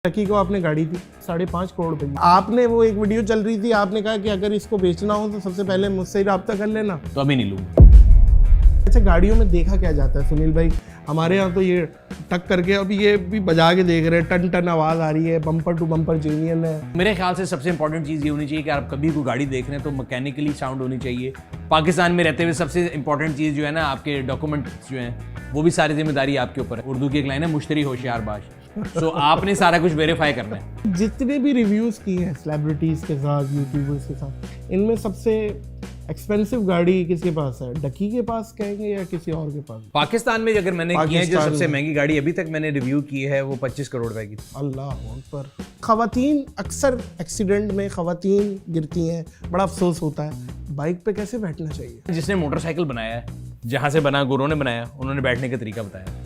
टकी को आपने गाड़ी दी 5.5 करोड़ रुपए की। आपने वो एक वीडियो चल रही थी, आपने कहा कि अगर इसको बेचना हो तो सबसे पहले मुझसे ही राब्ता कर लेना। तो अभी नहीं लूंगा। अच्छा, गाड़ियों में देखा क्या जाता है सुनील भाई? हमारे यहाँ तो ये टक करके अभी ये भी बजा के देख रहे हैं, टन टन आवाज आ रही है, बम्पर टू बम्पर जेन्युइन है। मेरे ख्याल से सबसे इंपॉर्टेंट चीज़ ये होनी चाहिए कि आप कभी कोई गाड़ी देख रहे हैं तो मैकेनिकली साउंड होनी चाहिए। पाकिस्तान में रहते हुए सबसे इंपॉर्टेंट चीज़ जो है ना, आपके डॉक्यूमेंट्स जो हैं वो भी सारी जिम्मेदारी आपके ऊपर है। उर्दू की एक लाइन है, मुश्तरी होशियार बाश। सो आपने सारा कुछ वेरीफाई करना है। जितने भी रिव्यूज किए हैं सेलिब्रिटीज के साथ, यूट्यूबर्स के साथ, इनमें सबसे एक्सपेंसिव गाड़ी किसके पास है? डकी के पास कहेंगे या किसी और के पास? पाकिस्तान में अगर मैंने की है जो सबसे महंगी गाड़ी अभी तक मैंने रिव्यू की है वो 25 करोड़ रुपए की। अल्लाह अकबर। खवातीन अक्सर एक्सीडेंट में खवातीन गिरती हैं, बड़ा अफसोस होता है। बाइक पे कैसे बैठना चाहिए? जिसने मोटरसाइकिल बनाया है, जहाँ से बना गुरुओं ने बनाया, उन्होंने बैठने का तरीका बताया।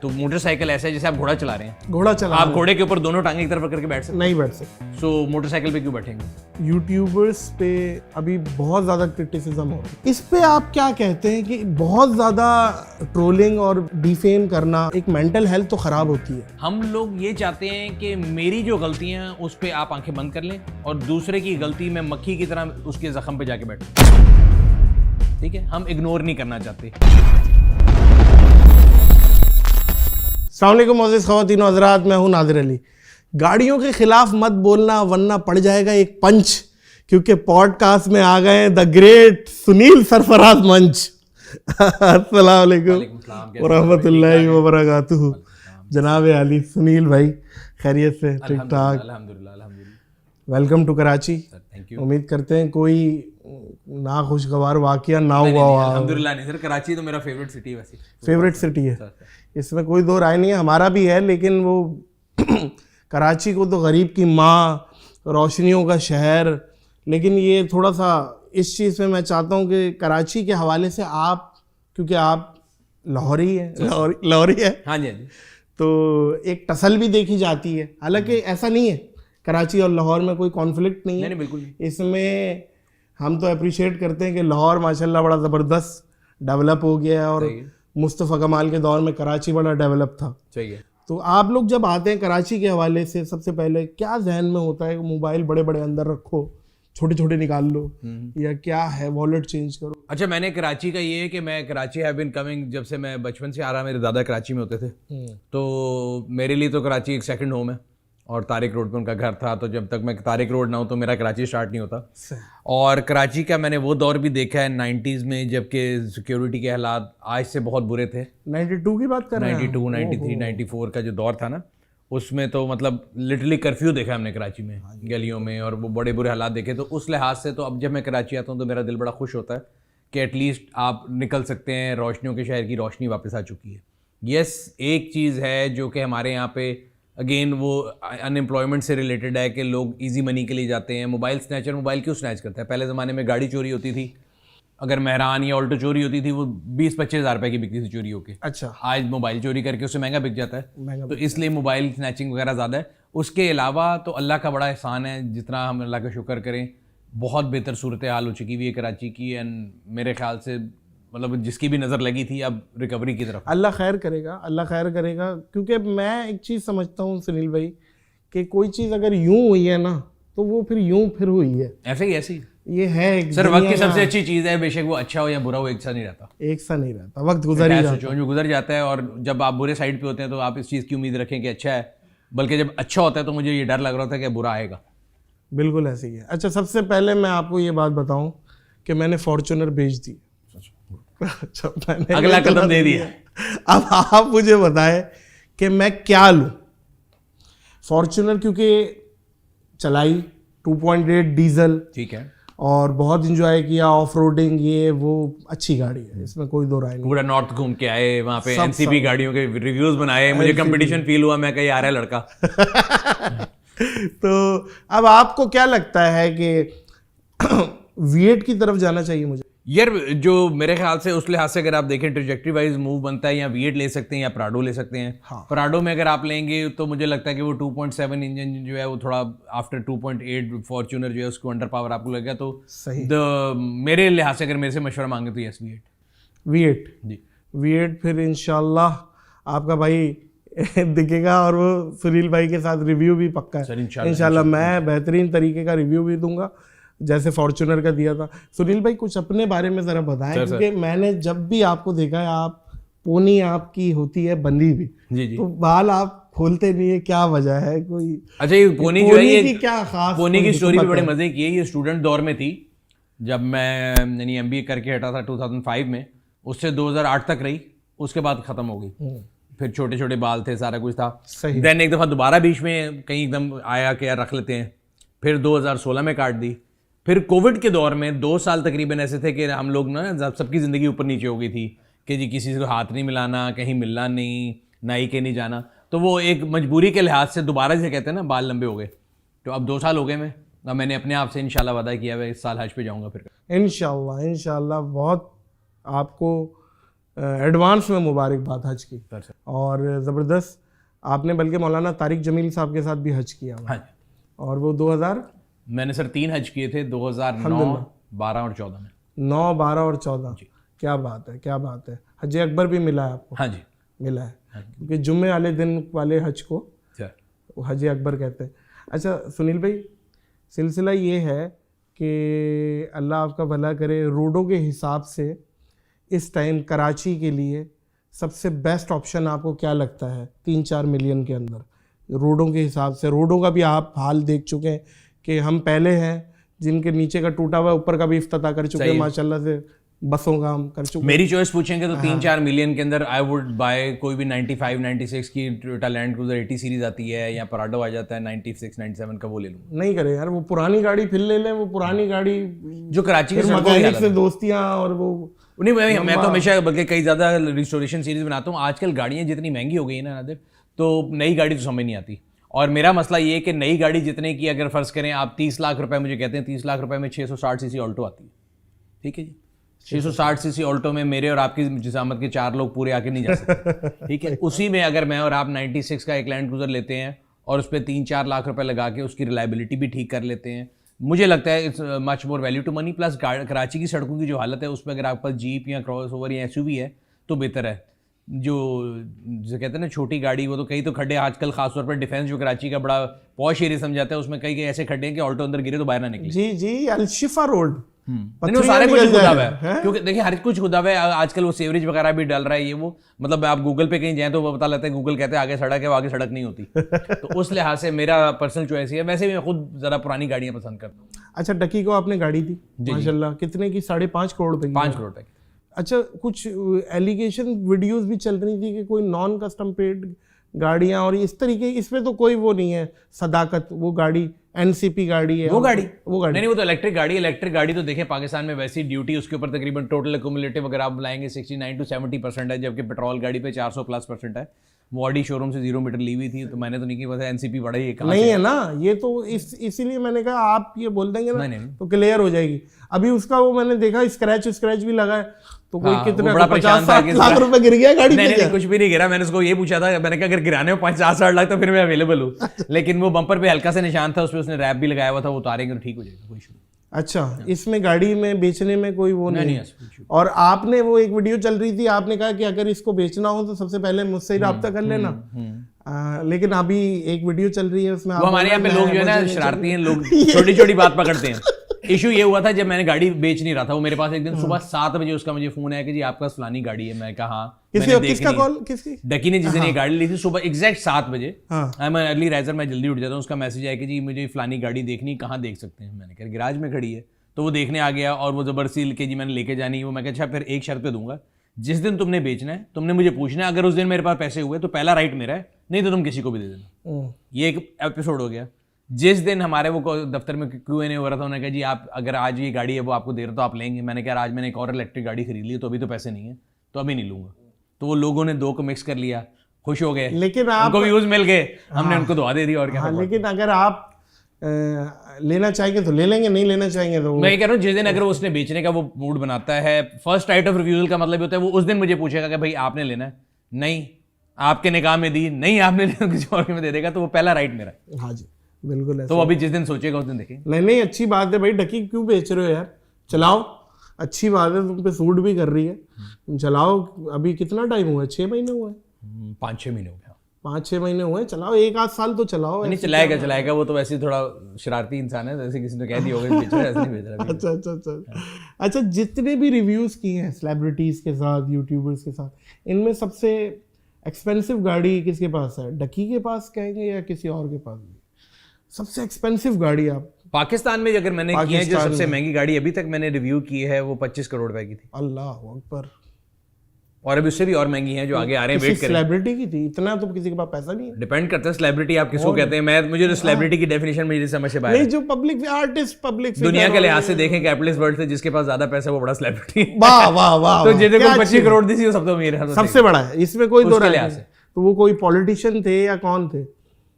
तो मोटरसाइकिल ऐसा है जैसे आप घोड़ा चला रहे हैं। घोड़ा चला आप घोड़े के ऊपर दोनों टांगे एक तरफ करके बैठ सकते नहीं बैठ सकते। सो मोटरसाइकिल पे क्यों बैठेंगे? यूट्यूबर्स पे अभी बहुत ज़्यादा क्रिटिसिज्म हो रही है, इस पे आप क्या कहते हैं कि बहुत ज़्यादा ट्रोलिंग और डिफेम करना, एक मेंटल हेल्थ तो ख़राब होती है। हम लोग ये चाहते हैं कि मेरी जो गलतियां हैं उस पे आप आंखें बंद कर लें और दूसरे की गलती में मक्खी की तरह उसके जख्म पे जाके बैठो। ठीक है, हम इग्नोर नहीं करना चाहते। अस्सलाम वालेकुम मोअज़्ज़िज़ ख़वातीन व हज़रात, मैं हूं नादिर अली। गाड़ियों के खिलाफ मत बोलना वरना पड़ जाएगा एक पंच, क्योंकि पॉडकास्ट में आ गए द ग्रेट सुनील सरफराज मंच। अस्सलाम वालेकुम व रहमतुल्लाहि व बरकातुहू। जनाब आली सुनील भाई, खैरियत से? ठीक ठाक, अल्हम्दुलिल्लाह। Welcome to Karachi. Thank you. उम्मीद करते हैं कोई ना खुशगवार वाकया ना हुआ हो। अल्हम्दुलिल्लाह नहीं सर, कराची तो मेरा फेवरेट सिटी है। वैसे फेवरेट सिटी है, इसमें कोई दो राय नहीं है, हमारा भी है। लेकिन वो कराची को तो गरीब की माँ, रोशनियों का शहर, लेकिन ये थोड़ा सा इस चीज़ में मैं चाहता हूँ कि कराची के हवाले से आप, क्योंकि आप लाहौरी है, लाहौरी है, हाँ जी, हाँ जी, तो एक टसल भी देखी जाती है। हालांकि ऐसा नहीं है, कराची और लाहौर में कोई कॉन्फ्लिक्ट नहीं है। नहीं, बिल्कुल नहीं। इसमें हम तो अप्रिशिएट करते हैं कि लाहौर माशाल्लाह बड़ा ज़बरदस्त डेवलप हो गया है और मुस्तफ़ा कमाल के दौर में कराची बड़ा डेवलप था। सही है। तो आप लोग जब आते हैं कराची के हवाले से, सबसे पहले क्या जहन में होता है? मोबाइल बड़े बड़े अंदर रखो, छोटे छोटे निकाल लो, या क्या है वॉलेट चेंज करो? अच्छा, मैंने कराची का ये है कि मैं कराची हैव बीन कमिंग, जब से मैं बचपन से आ रहा, मेरे दादा कराची में होते थे, तो मेरे लिए तो कराची एक सेकंड होम है। और तारिक रोड पे उनका घर था, तो जब तक मैं तारिक रोड ना हूँ तो मेरा कराची स्टार्ट नहीं होता। और कराची का मैंने वो दौर भी देखा है 90s में, जबकि सिक्योरिटी के हालात आज से बहुत बुरे थे। 92 की बात कर रहे हैं? 92, 93, 94 का जो दौर था ना, उसमें तो मतलब लिटरली कर्फ्यू देखा हमने कराची में, गलियों में, और वो बड़े बुरे हालात देखे। तो उस लिहाज से तो अब जब मैं कराची आता हूँ तो मेरा दिल बड़ा खुश होता है कि एटलीस्ट आप निकल सकते हैं, रोशनियों के शहर की रोशनी वापस आ चुकी है। यस, एक चीज़ है जो कि हमारे यहाँ पे अगेन वो अनएम्प्लॉयमेंट से रिलेटेड है कि लोग इजी मनी के लिए जाते हैं। मोबाइल स्नैचर मोबाइल क्यों स्नैच करता है? पहले ज़माने में गाड़ी चोरी होती थी, अगर मेहरान या ऑल्टो चोरी होती थी वो 20-25 हज़ार रुपये की बिकती थी चोरी होके। अच्छा, आज मोबाइल चोरी करके उससे महंगा बिक जाता है, तो इसलिए मोबाइल स्नैचिंग वगैरह ज़्यादा है। उसके अलावा तो अल्लाह का बड़ा एहसान है, जितना हम अल्लाह का शुक्र करें, बहुत बेहतर सूरत हाल हो चुकी हुई है कराची की। एंड मेरे ख्याल से मतलब जिसकी भी नज़र लगी थी अब रिकवरी की तरफ। अल्लाह खैर करेगा, अल्लाह खैर करेगा। क्योंकि मैं एक चीज़ समझता हूँ सुनील भाई कि कोई चीज़ अगर यूं हुई है ना तो वो फिर यूं फिर हुई है। ऐसे ही ऐसी ये है एक सर, वक्त की सबसे अच्छी चीज़ है, बेशक वो अच्छा हो या बुरा हो, एक सा नहीं रहता। एक सा नहीं रहता, वक्त गुजर ही जाता है, जो गुजर जाता है। और जब आप बुरे साइड पे होते हैं तो आप इस चीज़ की उम्मीद रखें कि अच्छा है, बल्कि जब अच्छा होता है तो मुझे ये डर लग रहा था कि बुरा आएगा। बिल्कुल ऐसे ही है। अच्छा, सबसे पहले मैं आपको ये बात बताऊं कि मैंने फॉर्च्यूनर बेच दी। अच्छा, मैंने अगला कदम दे दिया। अब आप मुझे बताएं कि मैं क्या लूं। फॉर्च्यूनर क्योंकि चलाई 2.8 डीजल, ठीक है, और बहुत इंजॉय किया, ऑफ रोडिंग, ये वो अच्छी गाड़ी है, इसमें कोई दो राय नहीं। पूरा नॉर्थ घूम के आए, वहाँ पे एनसीपी गाड़ियों के रिव्यूज बनाए, मुझे कंपटीशन फील हुआ, मैं कहीं आ रहा है लड़का। तो अब आपको क्या लगता है कि V8 की तरफ जाना चाहिए मुझे? यार, जो मेरे ख्याल से उस लिहाज से अगर आप देखें ट्रेजेक्टरी वाइज मूव बनता है, या V8 ले सकते हैं या प्राडो ले सकते हैं। हाँ। प्राडो में अगर आप लेंगे तो मुझे लगता है कि वो 2.7 इंजन जो है वो थोड़ा आफ्टर 2.8 फॉर्च्यूनर जो है उसको अंडर पावर आपको लगेगा। तो सही, मेरे लिहाज से अगर मेरे से मशवरा मांगे तो यस, V8 जी, V8 फिर इंशाल्लाह आपका भाई दिखेगा और वो सुनील भाई के साथ रिव्यू भी पक्का है सर, इंशाल्लाह। मैं बेहतरीन तरीके का रिव्यू भी दूंगा जैसे फॉर्च्यूनर का दिया था। सुनील भाई कुछ अपने बारे में ज़रा बताएं, क्योंकि मैंने जब भी आपको देखा है, आप पोनी आपकी होती है बंधी भी, जी। तो बाल आप खोलते नहीं है, क्या वजह है कोई? अच्छा, ये पोनी जो है, ये क्या खास पोनी की स्टोरी भी बड़े मजे की है। ये स्टूडेंट दौर में थी जब मैं यानी MBA करके हटा था 2005 में, उससे 2008 तक रही, उसके बाद खत्म हो गई। फिर छोटे छोटे बाल थे, सारा कुछ था। देन एक दफ़ा दोबारा बीच में कहीं एकदम आया कि यार रख लेते हैं, फिर 2016 में काट दी। फिर कोविड के दौर में 2 साल तकरीबन ऐसे थे कि हम लोग ना सबकी ज़िंदगी ऊपर नीचे हो गई थी कि जी किसी से हाथ नहीं मिलाना, कहीं मिलना नहीं, नाई के नहीं जाना। तो वो एक मजबूरी के लिहाज से दोबारा से कहते हैं ना बाल लंबे हो गए। तो अब 2 साल हो गए मैं, अब मैंने अपने आप से इंशाल्लाह वादा किया है इस साल हज पे जाऊंगा फिर। इंशाल्लाह बहुत आपको एडवांस में मुबारकबाद हज की। और ज़बरदस्त, आपने बल्कि मौलाना तारिक जमील साहब के साथ भी हज किया। हाँ, और वो 2000 मैंने सर 3 हज किए थे, 2009, 12 और 14 में। 9, 12 और 14। क्या बात है, क्या बात है। हज अकबर भी मिला है आपको? हाँ जी, मिला है, क्योंकि जुम्मे वाले दिन वाले हज को हज अकबर कहते हैं। अच्छा सुनील भाई, सिलसिला ये है कि अल्लाह आपका भला करे, रोडों के हिसाब से इस टाइम कराची के लिए सबसे बेस्ट ऑप्शन आपको क्या लगता है 3-4 मिलियन के अंदर रोडों के हिसाब से? रोडों का भी आप हाल देख चुके हैं कि हम पहले हैं जिनके नीचे का टूटा हुआ ऊपर का भी इफ्तिताह कर चुके हैं माशाल्लाह से, बसों का हम कर चुके। मेरी चॉइस पूछेंगे तो 3-4 मिलियन के अंदर आई वुड बाय कोई भी 95-96 की टोयोटा लैंड क्रूजर 80 सीरीज आती है, या पराडो आ जाता है 96-97 का, वो ले लूँ। नहीं करे यार, वो पुरानी गाड़ी फिर ले लें, वो पुरानी गाड़ी जो कराची के मैकेनिक से दोस्तियां और वो नहीं। मैं तो हमेशा बल्कि कई ज़्यादा रिस्टोरेशन सीरीज बनाता हूँ। आजकल गाड़ियाँ जितनी महंगी हो गई है ना नादिर, तो नई गाड़ी तो समझ नहीं आती। और मेरा मसला ये है कि नई गाड़ी जितने की अगर फ़र्ज़ करें आप 30 लाख रुपए, मुझे कहते हैं 30 लाख रुपए में 660 सीसी ऑल्टो आती है, ठीक है जी। 660 सीसी ऑल्टो में मेरे और आपकी जिसामत के 4 लोग पूरे आके नहीं जा सकते, ठीक है। उसी में अगर मैं और आप 96 का एक लैंड क्रूजर लेते हैं और उस पर 3-4 लाख रुपए लगा के उसकी रिलायबिलिटी भी ठीक कर लेते हैं, मुझे लगता है it's much more value to money. Plus Karachi की सड़कों की जो हालत है उसमें अगर आपके पास जीप या क्रॉस ओवर या SUV है तो बेहतर है। जो कहते हैं ना छोटी गाड़ी, वो तो कई तो खड्डे आजकल खासतौर पर डिफेंस जो कराची का बड़ा पॉश एरिया समझाता है, उसमें कई ऐसे खड्डे हैं कि ऑल्टो अंदर गिरे तो बाहर ना निकले। जी अलशिफा रोड नहीं, वो सारे कुछ खुदा हुआ है, क्योंकि देखिए हर कुछ खुदा हुआ है। आजकल वो सेवरेज वगैरह भी डाल रहा है, ये वो मतलब आप गूगल पे कहीं जाएं तो वो पता लगता है, गूगल कहते हैं आगे सड़क है, वो आगे सड़क नहीं होती। तो उस लिहाज से मेरा पर्सनल चॉइस है। वैसे भी मैं खुद ज़रा पुरानी गाड़ियाँ पसंद करता हूँ। अच्छा, डकी को आपने गाड़ी दी माशाल्लाह, कितने की? 5.5 करोड़ रुपए की। 5 करोड़ तक। अच्छा, कुछ एलिगेशन वीडियोस भी चल रही थी कि कोई नॉन कस्टम पेड गाड़ियां और इस तरीके, इसमें तो कोई वो नहीं है सदाकत, वो गाड़ी NCP गाड़ी है, वो गाड़ी नहीं, वो तो इलेक्ट्रिक गाड़ी है। इलेक्ट्रिक गाड़ी तो देखें पाकिस्तान में वैसी ड्यूटी उसके ऊपर तकरीबन टोटल एक्यूमुलेटिव अगर आप लाएंगे 69 to 70% है, जबकि पेट्रोल गाड़ी पे 400+ % है। वो ऑडी शोरूम से 0 मीटर ली हुई थी, तो मैंने तो नहीं की, पता NCP बड़ा ही नहीं है ना ये तो, इसीलिए मैंने कहा आप ये बोल देंगे ना तो क्लियर हो जाएगी। अभी उसका वो मैंने देखा स्क्रैच भी लगा है, तो कोई कितना 50-60 लाख रुपए गिर गया गाड़ी में? नहीं, कुछ भी नहीं गिरा। मैंने उसको ये पूछा था, मैंने कहा अगर गिराने में 50-60 लाख तो फिर मैं अवेलेबल हूँ। लेकिन वो बम्पर पे हल्का सा निशान था, उसमें उसने रैप भी लगाया हुआ था, वो उतारेंगे तो ठीक हो जाएगा, कोई इशू नहीं। अच्छा, इसमें गाड़ी में बेचने में कोई वो नहीं है। और आपने वो एक वीडियो चल रही थी, आपने कहा कि अगर इसको बेचना हो तो सबसे पहले मुझसे ही रब्ता कर लेना। लेकिन अभी एक वीडियो चल रही है उसमें हमारे यहाँ पे लोग जो है ना शरारती हैं, लोग छोटी छोटी बात पकड़ते हैं। इशू ये हुआ था जब मैंने गाड़ी बेच नहीं रहा था, वो मेरे पास एक दिन सुबह 7 बजे उसका मुझे फोन आया कि जी आपके पास फलानी गाड़ी है। मैं कहा किसका कॉल? किसकी? डकी ने जिस दिन ये गाड़ी ली थी सुबह एग्जैक्ट 7 बजे। मैं अर्ली राइजर, मैं जल्दी उठ जाता हूँ। उसका मैसेज आया कि जी मुझे फलानी गाड़ी देखनी, कहाँ देख सकते हैं? मैंने कहा गैराज में खड़ी है। तो वो देखने आ गया और वो जबरदस्ती के जी मैंने लेके जानी। वो मैं कहा अच्छा फिर एक शर्त पे दूंगा, जिस दिन तुमने बेचना है तुमने मुझे पूछना है, अगर उस दिन मेरे पास पैसे हुए तो पहला राइट मेरा है, नहीं तो तुम किसी को भी दे देना। ये एक एपिसोड हो गया। जिस दिन हमारे वो दफ्तर में Q&A हो रहा था, उन्होंने कहा जी आप अगर आज ये गाड़ी है वो आपको दे रहा तो आप लेंगे? मैंने कहा आज मैंने एक और इलेक्ट्रिक गाड़ी खरीद ली, तो अभी तो पैसे नहीं है, तो अभी नहीं लूंगा। तो वो लोगों ने 2 को मिक्स कर लिया, खुश हो गए, लेकिन उनको व्यूज मिल गए, हमने उनको दुआ दे दी और क्या। लेकिन अगर आप लेना चाहेंगे तो ले लेंगे, नहीं लेना चाहेंगे तो मैं कह रहा हूँ जिस दिन अगर उसने बेचने का वो मूड बनाता है, फर्स्ट राइट ऑफ रिफ्यूजल का मतलब होता है वो उस दिन मुझे पूछेगा कि भाई आपने लेना है, नहीं आपके निकाह में दी, नहीं आपने लेना किसी और में दे देगा, तो वो पहला राइट मेरा। हाँ जी बिल्कुल ऐसा। तो अभी जिस दिन सोचेगा उस दिन देखेंगे। नहीं अच्छी बात है भाई, डकी क्यों बेच रहे हो यार, चलाओ, अच्छी बात है, तुम पे सूट भी कर रही है, तुम चलाओ। अभी कितना टाइम हुआ है? 6 महीने हुआ है? 5-6 महीने हो गया। 5-6 महीने हुए, चलाओ 1-8 साल तो चलाओ। नहीं चलाएगा वो तो वैसे ही थोड़ा शरारती इंसान है, जैसे किसी ने कह दिया होगा बेच रहा है, ऐसे नहीं बेच रहा अभी। अच्छा, जितने भी रिव्यूज किए हैं सेलिब्रिटीज के साथ, यूट्यूबर्स के साथ, इनमें सबसे एक्सपेंसिव गाड़ी किसके पास है? डकी के पास कहेंगे या किसी और के पास? सबसे एक्सपेंसिव गाड़ी आप पाकिस्तान में अगर मैंने की है, जो सबसे महंगी गाड़ी अभी तक मैंने रिव्यू की है वो 25 करोड़ रुपए की थी। अल्लाह अकबर। और अभी उससे भी और महंगी हैं जो आगे आ रहे हैं, वेट करें। सेलिब्रिटी की थी, इतना तो किसी के पास पैसा नहीं है। डिपेंड करता है सेलिब्रिटी आप किसको कहते हैं। मुझे तो सेलिब्रिटी की डेफिनेशन मुझे समझ से बाहर नहीं, जो पब्लिक आर्टिस्ट, पब्लिक दुनिया के लिहाज से देखें, कैपिटलिस्ट वर्ल्ड से जिसके पास ज्यादा पैसा है वो बड़ा सेलिब्रिटी। वाह वाह वाह। तो जिन्हें को 25 करोड़ दी थी वो सब तो अमीर है, सबसे बड़ा है, इसमें कोई दो राय नहीं। तो वो कोई पॉलिटिशियन थे या कौन थे?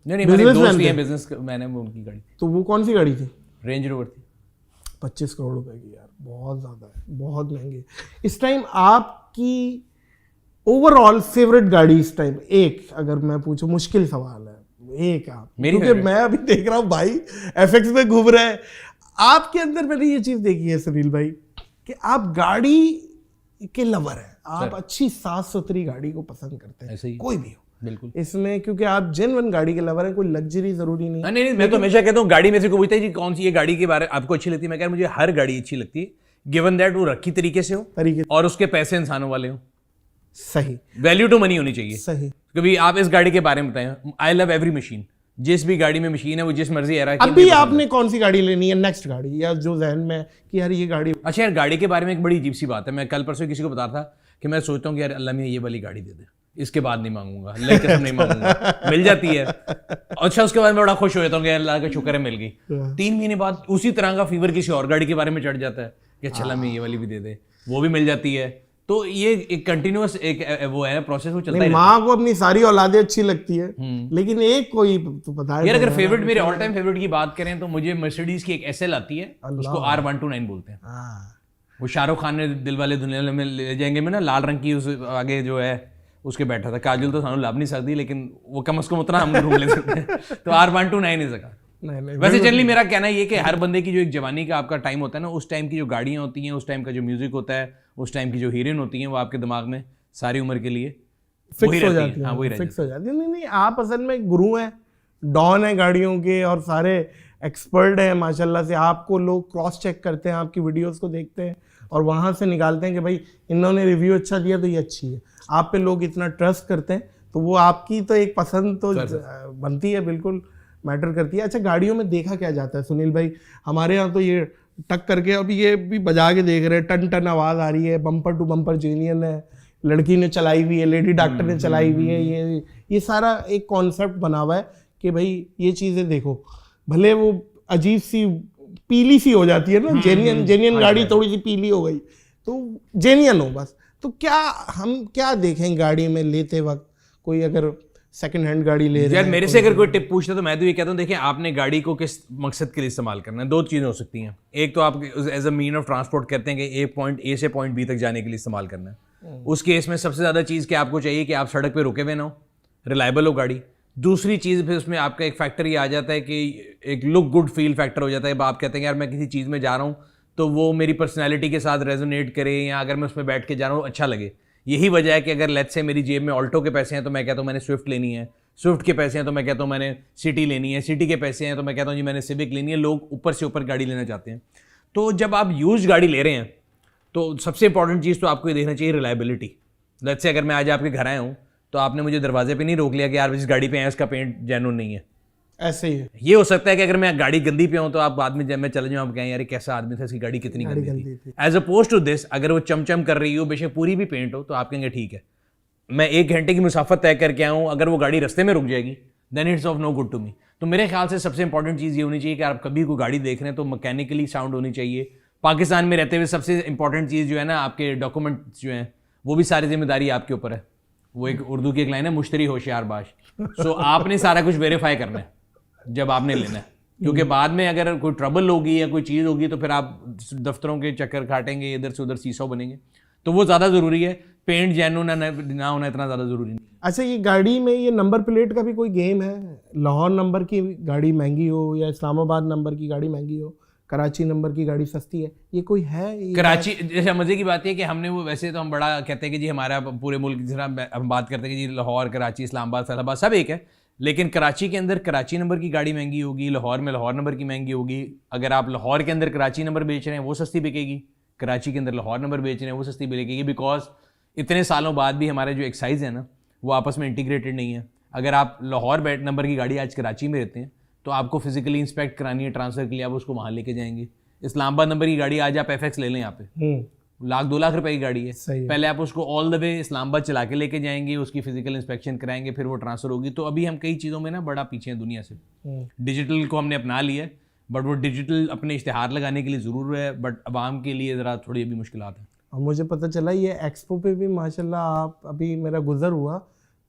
नहीं, मेरे दोस्त ही हैं बिजनेस मैंने, वो उनकी गाड़ी। तो वो कौन सी गाड़ी थी? रेंज रोवर थी। 25 करोड़ रुपए की, यार बहुत ज्यादा है, बहुत महंगी। इस टाइम आपकी ओवरऑल फेवरेट गाड़ी इस टाइम, एक अगर मैं पूछूं, मुश्किल सवाल है, एक आप, क्योंकि मैं अभी देख रहा हूँ भाई एफएक्स में घूम रहा है, आपके अंदर मैंने ये चीज देखी है सुनील भाई कि आप गाड़ी के लवर हैं, आप अच्छी साफ सुथरी गाड़ी को पसंद करते हैं, कोई भी हो बिल्कुल इसमें, क्योंकि आप जेन्युइन गाड़ी के लवर हैं, कोई लग्जरी जरूरी नहीं। नहीं, मैं तो हमेशा कहता हूँ गाड़ी में से कोई पूछता है जी कौन सी ये गाड़ी के बारे आपको अच्छी लगती है, मैं कह रहा मुझे हर गाड़ी अच्छी लगती है, गिवन दैट वो रखी तरीके से हो और उसके पैसे इंसानों वाले हो। सही, वैल्यू टू मनी होनी चाहिए। सही। क्योंकि आप इस गाड़ी के बारे में बताएं, आई लव एवरी मशीन, जिस भी गाड़ी में मशीन है वो जिस मर्जी है। अभी आपने कौन सी गाड़ी लेनी है नेक्स्ट गाड़ी, या जो जहन में कि यार ये गाड़ी? अच्छा यार, गाड़ी के बारे में एक बड़ी अजीब सी बात है, मैं कल परसों किसी को बता था कि मैं सोचता हूँ कि यार अल्लाह में ये वाली गाड़ी दे दे, इसके बाद नहीं मांगूंगा, अल्लाह की कसम नहीं मांगूंगा, मिल जाती है। अच्छा, उसके बाद मैं बड़ा खुश हो जाता हूँ कि अल्लाह का शुक्र है मिल गई। 3 महीने बाद उसी तरह का फीवर किसी और गाड़ी के बारे में चढ़ जाता है कि अच्छा अल्लाह में ये वाली भी दे दे, वो भी मिल जाती है। तो ये एक कंटिन्यूअस एक वो है प्रोसेस, वो चलता है। माँ को अपनी सारी औलादें अच्छी लगती है, लेकिन एक कोई तो पता है यार, अगर फेवरेट मेरे ऑल टाइम फेवरेट की बात करें तो मुझे मर्सिडीज की एक एसएल आती है, उसको R129 बोलते हैं। वो शाहरुख खान ने दिल वाले दुल्हनिया में ले जाएंगे में ना, लाल रंग की उस आगे जो है उसके बैठा था। काजल तो सानू लाभ नहीं सकती, लेकिन वो कम से कम उतना हम घूम ले सकते हैं। तो R129 इज अ। वैसे जनरली मेरा कहना ये कि हर बंदे की जो एक जवानी का आपका टाइम होता है ना, उस टाइम की जो गाड़ियां होती हैं, उस टाइम का जो म्यूजिक होता है, उस टाइम की जो हीरोइन होती हैं, वो आपके दिमाग में सारी उम्र के लिए फिक्स हो जाती है। हाँ, वही फिक्स हो जाती है। नहीं, आप असल में गुरु हैं, डॉन है गाड़ियों के, और सारे एक्सपर्ट हैं माशाल्लाह से। आपको लोग क्रॉस चेक करते हैं, आपकी वीडियोस को देखते हैं और वहां से निकालते हैं कि भाई इन्होंने रिव्यू अच्छा दिया तो ये अच्छी है। आप पे लोग इतना ट्रस्ट करते हैं, तो वो आपकी तो एक पसंद तो बनती है, बिल्कुल मैटर करती है। अच्छा, गाड़ियों में देखा क्या जाता है सुनील भाई? हमारे यहाँ तो ये टक करके, अभी ये भी बजा के देख रहे हैं, टन टन आवाज़ आ रही है, बम्पर टू बम्पर जेनियन है, लड़की ने चलाई हुई है, लेडी डॉक्टर ने चलाई हुई है, ये सारा एक कॉन्सेप्ट बना हुआ है कि भाई ये चीज़ें देखो, भले वो अजीब सी पीली सी हो जाती है ना, जेनियन गाड़ी थोड़ी सी पीली हो गई तो जेनियन हो बस। तो क्या हम क्या देखें गाड़ी में लेते वक्त? कोई अगर सेकंड हैंड गाड़ी ले रहे हैं, यार मेरे से अगर कोई टिप पूछता तो मैं तो ये कहता हूँ, देखिए आपने गाड़ी को किस मकसद के लिए इस्तेमाल करना है। 2 चीज़ें हो सकती हैं। एक तो आप as a mean of transport करते हैं कि एक पॉइंट ए से पॉइंट बी तक जाने के लिए इस्तेमाल करना है। उस केस में सबसे ज़्यादा चीज़ कि आपको चाहिए कि आप सड़क पर रुके हुए ना हो, रिलायबल हो गाड़ी। दूसरी चीज़ फिर उसमें आपका एक फैक्टर ये आ जाता है कि एक लुक गुड फील फैक्टर हो जाता है। आप कहते हैं यार मैं किसी चीज़ में जा रहा हूँ तो वो मेरी पर्सनैलिटी के साथ रेजोनेट करे, या अगर मैं उसमें बैठ के जा रहा हूँ अच्छा लगे। यही वजह है कि अगर लेट्स से मेरी जेब में ऑल्टो के पैसे हैं तो मैं कहता हूँ मैंने स्विफ्ट लेनी है, स्विफ्ट के पैसे हैं तो मैं कहता हूँ मैंने सिटी लेनी है, सिटी के पैसे हैं तो मैं कहता हूँ जी मैंने सिविक लेनी है। लोग ऊपर से ऊपर गाड़ी लेना चाहते हैं। तो जब आप यूज गाड़ी ले रहे हैं तो सबसे इंपॉर्टेंट चीज़ तो आपको ये देखना चाहिए रिलायबिलिटी। लेट्स से अगर मैं आज आपके घर आया हूँ तो आपने मुझे दरवाजे पे नहीं रोक लिया कि यार जिस गाड़ी पे है उसका पेंट जेन्युइन नहीं है। ऐसे ही है। ये हो सकता है कि अगर मैं गाड़ी गंदी पे हूँ तो आप बाद में जब मैं चले जाऊँ आप कहें यार कैसा आदमी था, इसकी गाड़ी कितनी गंदी थी। एज अपोज टू दिस, अगर वो चमचम कर रही हो, बेशक पूरी भी पेंट हो, तो आप कहेंगे ठीक है, मैं 1 घंटे की मुसाफत तय करके आऊँ, अगर वो गाड़ी रास्ते में रुक जाएगी then it's of no good to me. तो मेरे ख्याल से सबसे इंपॉर्टेंट चीज़ ये होनी चाहिए कि आप कभी कोई गाड़ी देख रहे हैं तो मैकेनिकली साउंड होनी चाहिए। पाकिस्तान में रहते हुए सबसे इंपॉर्टेंट चीज़ जो है ना, आपके डॉक्यूमेंट्स जो हैं वो भी सारी जिम्मेदारी आपके ऊपर है। वो एक उर्दू की एक लाइन है, मुश्तरी होशियार बाश। सो आपने सारा कुछ वेरीफाई करना है जब आपने लेना है, क्योंकि बाद में अगर कोई ट्रबल होगी या कोई चीज़ होगी तो फिर आप दफ्तरों के चक्कर काटेंगे, इधर से उधर सीसो बनेंगे। तो वो ज़्यादा ज़रूरी है, पेंट जेन्युइन ना होना इतना ज़्यादा ज़रूरी नहीं। अच्छा, ये गाड़ी में ये नंबर प्लेट का भी कोई गेम है? लाहौर नंबर की गाड़ी महंगी हो या इस्लामाबाद नंबर की गाड़ी महंगी हो, कराची नंबर की गाड़ी सस्ती है, ये कोई है ये कराची जैसे मजे की बात है कि हमने वो वैसे तो हम बड़ा कहते हैं कि जी हमारा पूरे मुल्क जिस तरह हम बात करते हैं कि जी लाहौर कराची इस्लामाबाद फैसलाबाद सब एक है, लेकिन कराची के अंदर कराची नंबर की गाड़ी महंगी होगी, लाहौर में लाहौर नंबर की महंगी होगी। अगर आप लाहौर के अंदर कराची नंबर बेच रहे हैं वो सस्ती बिकेगी, कराची के अंदर लाहौर नंबर बेच रहे हैं वो सस्ती बिकेगी, बिकॉज इतने सालों बाद भी हमारे जो एक्साइज है ना वो आपस में इंटीग्रेटेड नहीं है। अगर आप लाहौर नंबर की गाड़ी आज कराची में रहते हैं तो आपको फिजिकली इंस्पेक्ट करानी है ट्रांसफर के लिए, आप उसको वहाँ लेके जाएंगे। इस्लामाबाद नंबर की गाड़ी आज आप FX ले लें, यहाँ पे लाख 2 लाख रुपए की गाड़ी है, पहले आप उसको ऑल द वे इस्लामाबाद चला के लेके जाएंगे, उसकी फिजिकल इंस्पेक्शन कराएंगे, फिर वो ट्रांसफर होगी। तो अभी हम कई चीज़ों में ना बड़ा पीछे हैं दुनिया से। डिजिटल को हमने अपना लिया, बट वो डिजिटल अपने इश्तेहार लगाने के लिए ज़रूर है, बट आवाम के लिए ज़रा थोड़ी अभी मुश्किलात है। और मुझे पता चला ये एक्सपो पे भी माशाल्लाह आप, अभी मेरा गुजर हुआ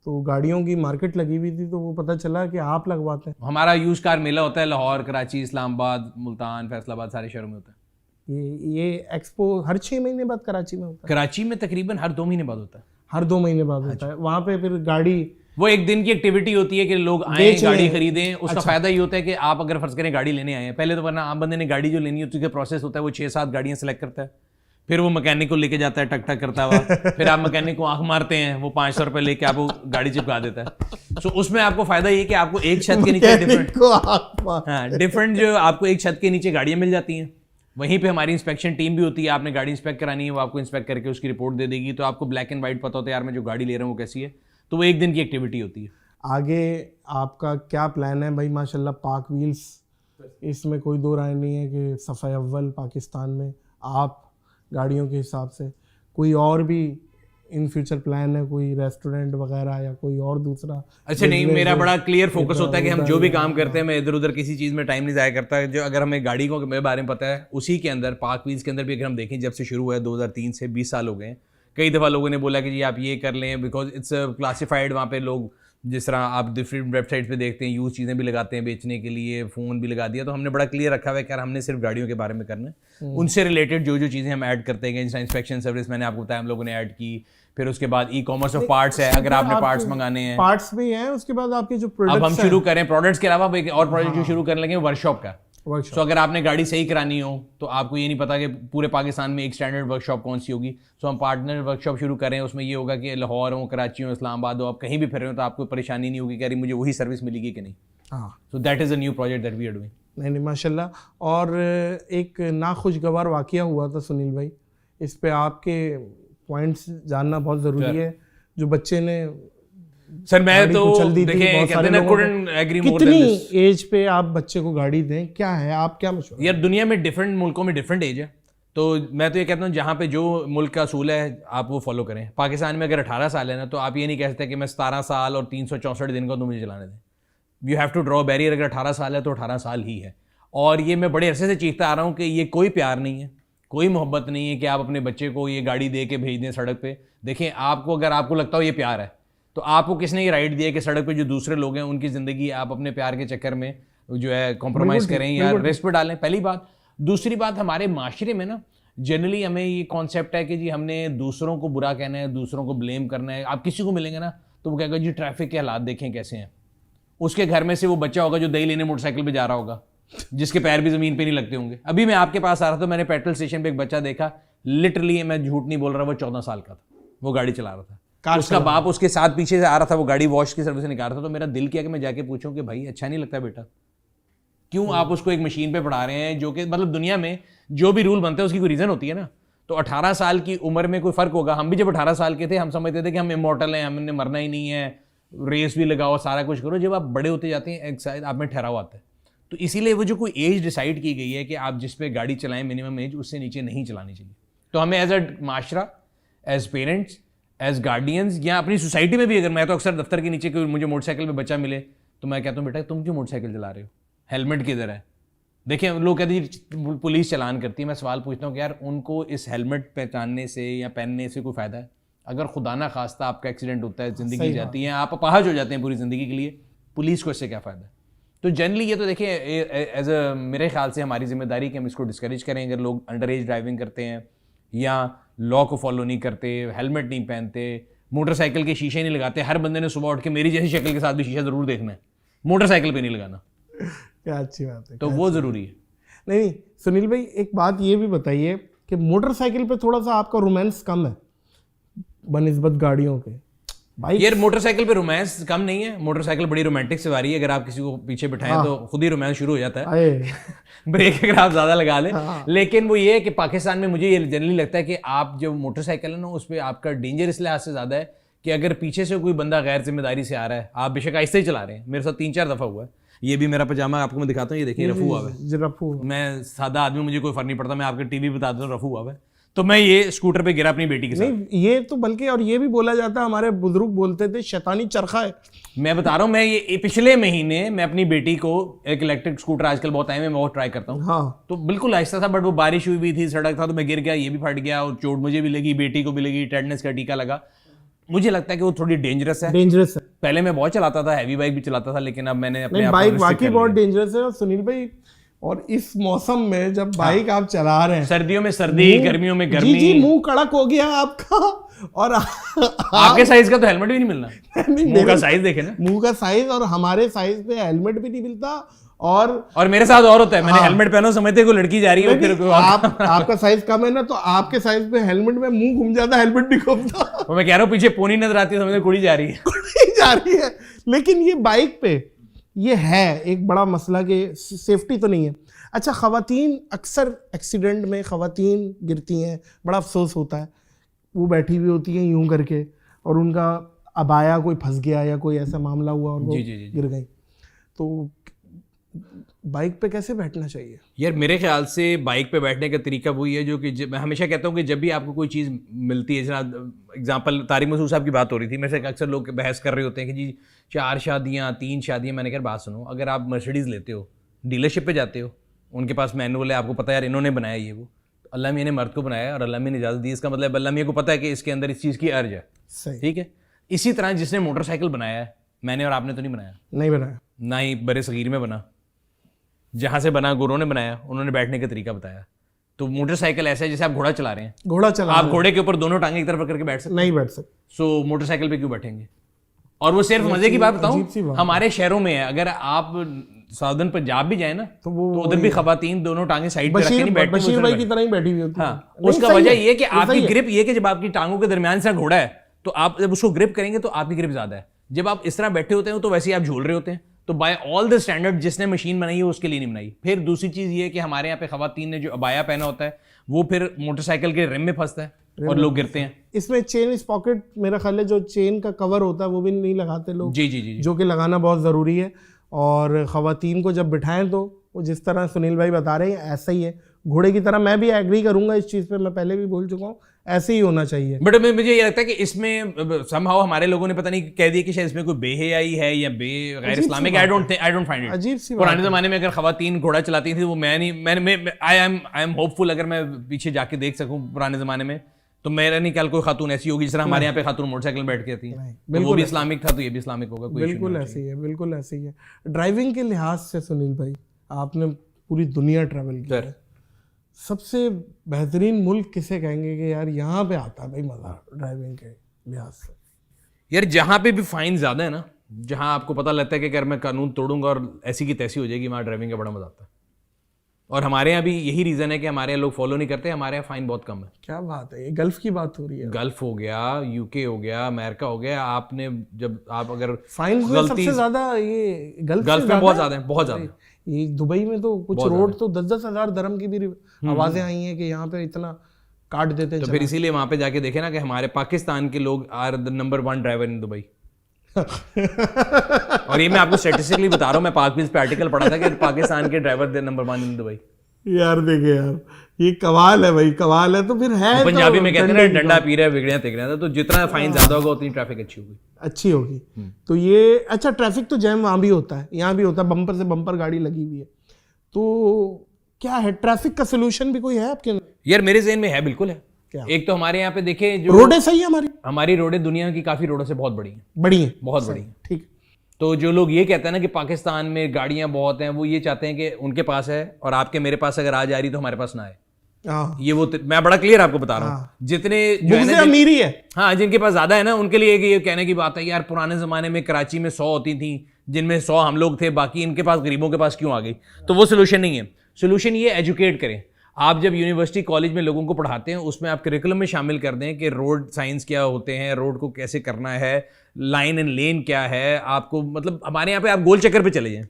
तो गाड़ियों की मार्केट लगी हुई थी, तो वो पता चला कि आप लगवाते हैं। हमारा यूज कार मेला होता है लाहौर, कराची, इस्लामाबाद, मुल्तान, फैसलाबाद सारे शहरों में होता है। ये एक्सपो हर 6 महीने बाद कराची में होता है? कराची में तकरीबन हर 2 महीने बाद होता है। हर 2 महीने बाद होता है। वहाँ पे फिर गाड़ी, वो एक दिन की एक्टिविटी होती है कि लोग आए गाड़ी खरीदें। उसका फायदा ये होता है कि आप अगर फर्ज करें गाड़ी लेने आए हैं, पहले तो वरना आम बंदे ने गाड़ी जो लेनी होती है प्रोसेस होता है, वो 6-7 गाड़ियां सेलेक्ट करता है, फिर वो मैकेनिक को लेके जाता है टक टक करता हुआ, फिर आप मैकेनिक को आंख मारते हैं, वो 500 रुपए लेके आपको गाड़ी चिपका देता है। सो उसमें आपको फायदा ये कि आपको एक छत के नीचे डिफरेंट जो आपको एक छत के नीचे गाड़ियां मिल जाती हैं। वहीं पे हमारी इंस्पेक्शन टीम भी होती है, आपने गाड़ी इंस्पेक्ट करानी है, वो आपको इंस्पेक्ट करके उसकी रिपोर्ट दे देगी, तो आपको ब्लैक एंड व्हाइट पता होता है यार मैं जो गाड़ी ले रहा हूँ वो कैसी है। तो वो एक दिन की एक्टिविटी होती है। आगे आपका क्या प्लान है भाई? माशाल्लाह पाक व्हील्स, इसमें कोई दो राय नहीं है कि सफ़े अव्वल पाकिस्तान में आप गाड़ियों के हिसाब से। कोई और भी इन फ्यूचर प्लान है, कोई रेस्टोरेंट वगैरह या कोई और दूसरा? अच्छा नहीं, मेरा बड़ा क्लियर फोकस होता है कि हम जो भी काम करते हैं मैं इधर उधर किसी चीज़ में टाइम नहीं ज़ाया करता। जो अगर हमें गाड़ी को मेरे बारे में पता है, उसी के अंदर पाक व्हील्स के अंदर भी अगर हम देखें जब से शुरू हुआ है 2003 से 20 साल हो गए हैं, कई दफ़ा लोगों ने बोला कि जी आप ये कर लें, बिकॉज इट्स क्लासिफाइड। वहाँ पे लोग जिस तरह आप डिफरेंट वेबसाइट पे देखते हैं यूज चीज़ें भी लगाते हैं बेचने के लिए, फ़ोन भी लगा दिया। तो हमने बड़ा क्लियर रखा हुआ है कि यार हमने सिर्फ गाड़ियों के बारे में करना है, उनसे रिलेटेड जो जो चीज़ें हम ऐड करते हैं, जैसे इंस्पेक्शन सर्विस मैंने आपको बताया हम लोगों ने ऐड की। फिर उसके बाद ई-कॉमर्स ऑफ पार्ट्स है, अगर आपने पार्ट्स मंगाने हैं, पार्ट्स भी हैं। उसके बाद आपके जो प्रोडक्ट्स, अब हम शुरू करें प्रोडक्ट्स के अलावा एक और प्रोजेक्ट जो शुरू करने लगे वर्कशॉप का। तो अगर आपने गाड़ी सही करानी हो तो आपको ये नहीं पता कि पूरे पाकिस्तान में एक स्टैंडर्ड वर्कशॉप कौन सी होगी, तो हम पार्टनर वर्कशॉप शुरू करें। उसमें ये होगा कि लाहौर हो, कराची हो, इस्लामाबाद हो, आप कहीं भी फिर रहे हो तो आपको परेशानी नहीं होगी कि अरे मुझे वही सर्विस मिलेगी कि नहीं। हाँ, so that is a new project that we are doing. नहीं माशाल्लाह। और एक नाखुशगवार वाकया हुआ था सुनील भाई, इस पे आपके पॉइंट्स जानना बहुत ज़रूरी है। जो बच्चे ने सर मैं तो देखें कहते ना couldn't agree more than this। कितनी एज पे आप बच्चे को गाड़ी दें, क्या है आप क्या मशवरा? यार दुनिया में डिफरेंट मुल्कों में डिफरेंट एज है, तो मैं तो ये कहता हूँ जहाँ पे जो मुल्क का असूल है आप वो फॉलो करें। पाकिस्तान में अगर 18 साल है ना तो आप ये नहीं कह सकते कि मैं 17 साल और 364 दिन का तो मुझे चलाने दें। You have to draw barrier. अगर 18 साल है तो 18 साल ही है। और ये मैं बड़े अरसे से चीखता आ रहा हूँ कि ये कोई प्यार नहीं है, कोई मोहब्बत नहीं है कि आप अपने बच्चे को ये गाड़ी दे के भेज दें सड़क पे। देखें आपको अगर आपको लगता हो ये प्यार है तो आपको किसने ये राइट दिया कि सड़क पे जो दूसरे लोग हैं उनकी ज़िंदगी आप अपने प्यार के चक्कर में जो है कॉम्प्रोमाइज़ करें या रिस्क पे डालें, पहली बात। दूसरी बात, हमारे माशरे में ना जनरली हमें ये कॉन्सेप्ट है कि जी हमने दूसरों को बुरा कहना है, दूसरों को ब्लेम करना है। आप किसी को मिलेंगे ना तो वो कहेगा जी ट्रैफिक के हालात देखें कैसे हैं। उसके घर में से वो बच्चा होगा जो दही लेने मोटरसाइकिल पे जा रहा होगा, जिसके पैर भी ज़मीन पे नहीं लगते होंगे। अभी मैं आपके पास आ रहा था, मैंने पेट्रोल स्टेशन पे एक बच्चा देखा, लिटरली मैं झूठ नहीं बोल रहा, वो 14 साल का था, वो गाड़ी चला रहा था, उसका बाप उसके साथ पीछे से आ रहा था, वो गाड़ी वॉश की सर्विस से निकाल रहा था। तो मेरा दिल किया कि मैं जाके पूछूं कि भाई अच्छा नहीं लगता बेटा, क्यों आप उसको एक मशीन पे पढ़ा रहे हैं? जो कि मतलब दुनिया में जो भी रूल बनते हैं उसकी कोई रीज़न होती है ना। तो 18 साल की उम्र में कोई फ़र्क होगा। हम भी जब 18 साल के थे हम समझते थे कि हम इमॉर्टल हैं, हमने मरना ही नहीं है, रेस भी लगाओ, सारा कुछ करो। जब आप बड़े होते जाते हैं एक शायद आप में ठहराव आता है। तो इसीलिए वो जो कोई एज डिसाइड की गई है कि आप जिस पे गाड़ी चलाएं मिनिमम एज, उससे नीचे नहीं चलानी चाहिए। तो हमें एज अ माशरा, एज पेरेंट्स, एज गार्डियंस या अपनी सोसाइटी में भी, अगर मैं तो अक्सर दफ्तर के नीचे कोई मुझे मोटरसाइकिल में बच्चा मिले तो मैं कहता हूँ बेटा तुम क्यों मोटरसाइकिल चला रहे हो, हेलमेट किधर है? देखें लोग कहते हैं पुलिस चालान करती है। मैं सवाल पूछता हूँ कि यार उनको इस हेलमेट पहचानने से या पहनने से कोई फ़ायदा है? अगर खुदा ना खास्ता आपका एक्सीडेंट होता है, ज़िंदगी जाती है, आप अपाहज हो जाते हैं पूरी ज़िंदगी के लिए, पुलिस को इससे क्या फ़ायदा है? तो जनरली ये तो देखिए एज अ मेरे ख्याल से हमारी जिम्मेदारी कि हम इसको डिस्करेज करें। अगर लोग अंडर एज ड्राइविंग करते हैं या लॉ को फॉलो नहीं करते, हेलमेट नहीं पहनते, मोटरसाइकिल के शीशे नहीं लगाते, हर बंदे ने सुबह उठ के मेरी जैसी शक्ल के साथ भी शीशा ज़रूर देखना है, मोटरसाइकिल पे नहीं लगाना। क्या अच्छी बात है। तो वो ज़रूरी है। नहीं सुनील भाई, एक बात ये भी बताइए कि मोटरसाइकिल पे थोड़ा सा आपका रोमांस कम है बनिस्बत गाड़ियों के। बाइक यार मोटरसाइकिल पे रोमांस कम नहीं है, मोटरसाइकिल बड़ी रोमांटिक सवारी है। अगर आप किसी को पीछे बिठाएं तो खुद ही रोमांस शुरू हो जाता है। आए ब्रेक अगर आप ज्यादा लगा लें। लेकिन वो ये है कि पाकिस्तान में मुझे ये जनरली लगता है कि आप जो मोटरसाइकिल है ना उस पर आपका डेंजर इस लिहाज से ज्यादा है कि अगर पीछे से कोई बंदा गैर जिम्मेदारी से आ रहा है, आप बेशक ऐसे ही चला रहे हैं, मेरे साथ 3-4 दफा हुआ है। ये भी मेरा पजामा आपको मैं दिखाता हूँ, ये देखिए रफू हुआ है। रफू मैं सादा आदमी, मुझे कोई फर्क नहीं पड़ता, मैं आपके टीवी बता दूं रफू हुआ है। तो मैं ये स्कूटर पे गिरा अपनी बेटी के साथ। नहीं, ये तो बल्कि और ये भी बोला जाता है, हमारे बुजुर्ग बोलते थे शैतानी चरखा है। मैं बता रहा हूँ, मैं ये पिछले महीने मैं अपनी बेटी को एक इलेक्ट्रिक स्कूटर आजकल बहुत आए हैं, मैं वो ट्राई करता हूँ। हाँ, तो बिल्कुल ऐसा था, बट वो बारिश हुई थी, सड़क था, तो मैं गिर गया, ये भी फट गया और चोट मुझे भी लगी, बेटी को भी लगी, टेटनस का टीका लगा। मुझे लगता है कि वो थोड़ी डेंजरस है। डेंजरस है। पहले मैं बहुत चलाता था, हैवी बाइक भी चलाता था, लेकिन अब मैंने अपने नहीं, आप को बाइक restrict वाकई कर बहुत लिया। डेंजरस है। और सुनील भाई, और इस मौसम में जब बाइक आप चला रहे हैं, सर्दियों में सर्दी, गर्मियों में गर्मी। जी जी, मुंह कड़क हो गया आपका। और आपके साइज का तो हेलमेट भी नहीं मिलना। मुंह का साइज देखे ना, मुंह का साइज, और हमारे साइज पे हेलमेट भी नहीं मिलता। और मेरे साथ और होता है, मैंने हेलमेट पहना, समझते कोई लड़की जा रही है, फिर आपका साइज कम है ना, तो आपके साइज पे हेलमेट में मुंह घूम जाता, हेलमेट नहीं घूमता। मैं कह रहा हूँ पीछे पोनी नजर आती है, समझते कुड़ी जा रही है। कुड़ी जा रही है। लेकिन ये बाइक पे ये है एक बड़ा मसला कि सेफ्टी तो नहीं है। अच्छा, खवातीन अक्सर एक्सीडेंट में खवातीन गिरती हैं, बड़ा अफसोस होता है। वो बैठी हुई होती हैं यूं करके, और उनका अबाया कोई फंस गया या कोई ऐसा मामला हुआ और वो गिर गई। तो बाइक पे कैसे बैठना चाहिए? यार मेरे ख्याल से बाइक पे बैठने का तरीका वही है जो कि मैं हमेशा कहता हूँ कि जब भी आपको कोई चीज़ मिलती है, जैसे एग्जांपल तारिक मसूद साहब की बात हो रही थी, मेरे से अक्सर लोग बहस कर रहे होते हैं कि जी 4 शादियाँ 3 शादियाँ। मैंने कहा बात सुनो, अगर आप मर्सिडीज़ लेते हो, डीलरशिप पे जाते हो, उनके पास मैनुअल है, आपको पता है यार इन्होंने बनाया ये वो, अल्लाह मियाँ ने मर्द को बनाया और अल्लाह मियाँ ने इजाज़त दी, इसका मतलब अल्लाह मियाँ को पता है कि इसके अंदर इस चीज़ की अर्ज है। सही। ठीक है, इसी तरह जिसने मोटरसाइकिल बनाया है, मैंने और आपने तो नहीं बनाया, नहीं बनाया, ना ही बड़े सगीर में बना, जहाँ से बना गुरुओं ने बनाया, उन्होंने बैठने का तरीका बताया। तो मोटरसाइकिल ऐसा है जैसे आप घोड़ा चला रहे हैं, घोड़ा चला, आप घोड़े के ऊपर दोनों टांगे एक तरफ करके बैठ सकते, नहीं बैठ सकते। सो मोटरसाइकिल पे क्यों बैठेंगे? और वो सिर्फ मजे की बात बताऊं, हमारे शहरों में है, अगर आप साउदर्न पंजाब भी जाए ना, तो उधर भी खवातीन दोनों टांगे साइड पे रख के नहीं बैठती, बशीर भाई की तरह ही बैठी हुई होती है। हाँ, उसका वजह ये है कि आपकी ग्रिप ये कि जब आपकी टांगों के दरमियान से घोड़ा है, तो आप जब उसको ग्रिप करेंगे तो आपकी ग्रिप ज्यादा है। जब आप इस तरह बैठे होते हैं तो वैसे ही आप झूल रहे होते हैं। तो बाय ऑल द स्टैंडर्ड जिसने मशीन बनाई है उसके लिए नहीं बनाई। फिर दूसरी चीज ये है कि हमारे यहाँ पे खवातीन ने जो अबाया पहना होता है वो फिर मोटरसाइकिल के रिम में फंसता है और लोग गिरते हैं। इसमें चेन इस पॉकेट, मेरा ख्याल है जो चेन का कवर होता है वो भी नहीं लगाते लोग, जी जी जी, जो कि लगाना बहुत ज़रूरी है। और ख़वातीन को जब बिठाएं तो वो जिस तरह सुनील भाई बता रहे हैं ऐसा ही है, घोड़े की तरह। मैं भी एग्री करूंगा इस चीज़ पे, मैं पहले भी बोल चुका हूँ, ऐसे ही होना चाहिए। बट मुझे ये लगता है कि इसमें समहाउ हमारे लोगों ने पता नहीं कह दिया कि शायद इसमें कोई बेहयाई है या गैर Islamic. I don't find it. अजीब सी पुराने जमाने में अगर खवातीन घोड़ा चलाती थी वो मैं आई एम होपफुल, अगर मैं पीछे जाके देख सकूं पुराने जमाने में, तो मेरा नहीं ख्याल कोई खातून ऐसी होगी जिस तरह हमारे यहाँ पे खातून मोटरसाइकिल में बैठ के आती है। तो वो भी इस्लामिक था तो ये भी इस्लामिक होगा, कोई बिल्कुल ऐसे ही है, बिल्कुल ऐसे ही है। ड्राइविंग के लिहाज से सुनील भाई, आपने पूरी दुनिया ट्रैवल की है, सबसे बेहतरीन मुल्क किसे कहेंगे कि यार यहाँ पे आता है भाई मजा ड्राइविंग के लिहाज से? यार जहाँ पे भी फाइन ज्यादा है ना, जहाँ आपको पता लगता है कि अगर मैं कानून तोड़ूंगा और ऐसी की तैसी हो जाएगी, वहाँ ड्राइविंग का बड़ा मजा आता है। और हमारे यहाँ भी यही रीजन है कि हमारे यहाँ लोग फॉलो नहीं करते, हमारे यहाँ फाइन बहुत कम है। क्या बात है, ये गल्फ की बात हो रही है। गल्फ हो गया, यूके हो गया, अमेरिका हो गया, आपने जब आप अगर फाइन सबसे ज्यादा ये गल्फ में बहुत ज्यादा है, बहुत ज्यादा। ये दुबई में तो कुछ रोड तो 10-10 हज़ार दरम की भी आवाजें आई हैं कि यहाँ पे इतना काट देते हैं। तो फिर इसीलिए वहां पे जाके देखे ना कि हमारे पाकिस्तान के लोग are the number 1 driver in Dubai. और ये मैं आपको स्टैटिस्टिकली बता रहा हूँ, मैं पाकविज पे आर्टिकल पढ़ा था कि पाकिस्तान के driver the number 1 in Dubai. यार देखिए यार, ये कमाल है भाई, कमाल है। तो फिर है पंजाबी में कहते हैं ना, डंडा पी रहा है बिगड़िया तिगड़िया, तो जितना फाइन ज्यादा होगा उतनी ट्रैफिक अच्छी होगी। तो ये अच्छा, ट्रैफिक तो जैम वहां भी होता है, यहाँ भी होता है, बम्पर से बम्पर गाड़ी लगी हुई है। तो क्या है, ट्रैफिक का सोल्यूशन भी कोई है आपके? यार मेरे ज़हन में है, बिल्कुल है। क्या? एक तो हमारे यहाँ पे देखे जो रोडें सही है, हमारी रोडें दुनिया की काफी रोडों से बहुत बड़ी हैं, बहुत बड़ी हैं। ठीक। तो जो लोग ये कहते हैं ना कि पाकिस्तान में गाड़ियां बहुत हैं, वो ये चाहते हैं कि उनके पास है और आपके मेरे पास अगर आ जा रही तो हमारे पास ना आए। ये वो मैं बड़ा क्लियर आपको बता रहा हूँ। जितने जो है अमीरी है, हाँ, जिनके पास ज्यादा है ना, उनके लिए ये कहने की बात है यार पुराने जमाने में कराची में 100 होती थी, जिनमें 100 हम लोग थे, बाकी इनके पास, गरीबों के पास क्यों आ गई? तो वो सोल्यूशन नहीं है। सोल्यूशन ये एजुकेट करें। आप जब यूनिवर्सिटी कॉलेज में लोगों को पढ़ाते हैं, उसमें आप करिकुलम में शामिल कर दें कि रोड साइंस क्या होते हैं, रोड को कैसे करना है, लाइन एंड लेन क्या है। आपको मतलब हमारे यहाँ पे आप गोल चक्कर पे चले जाएं।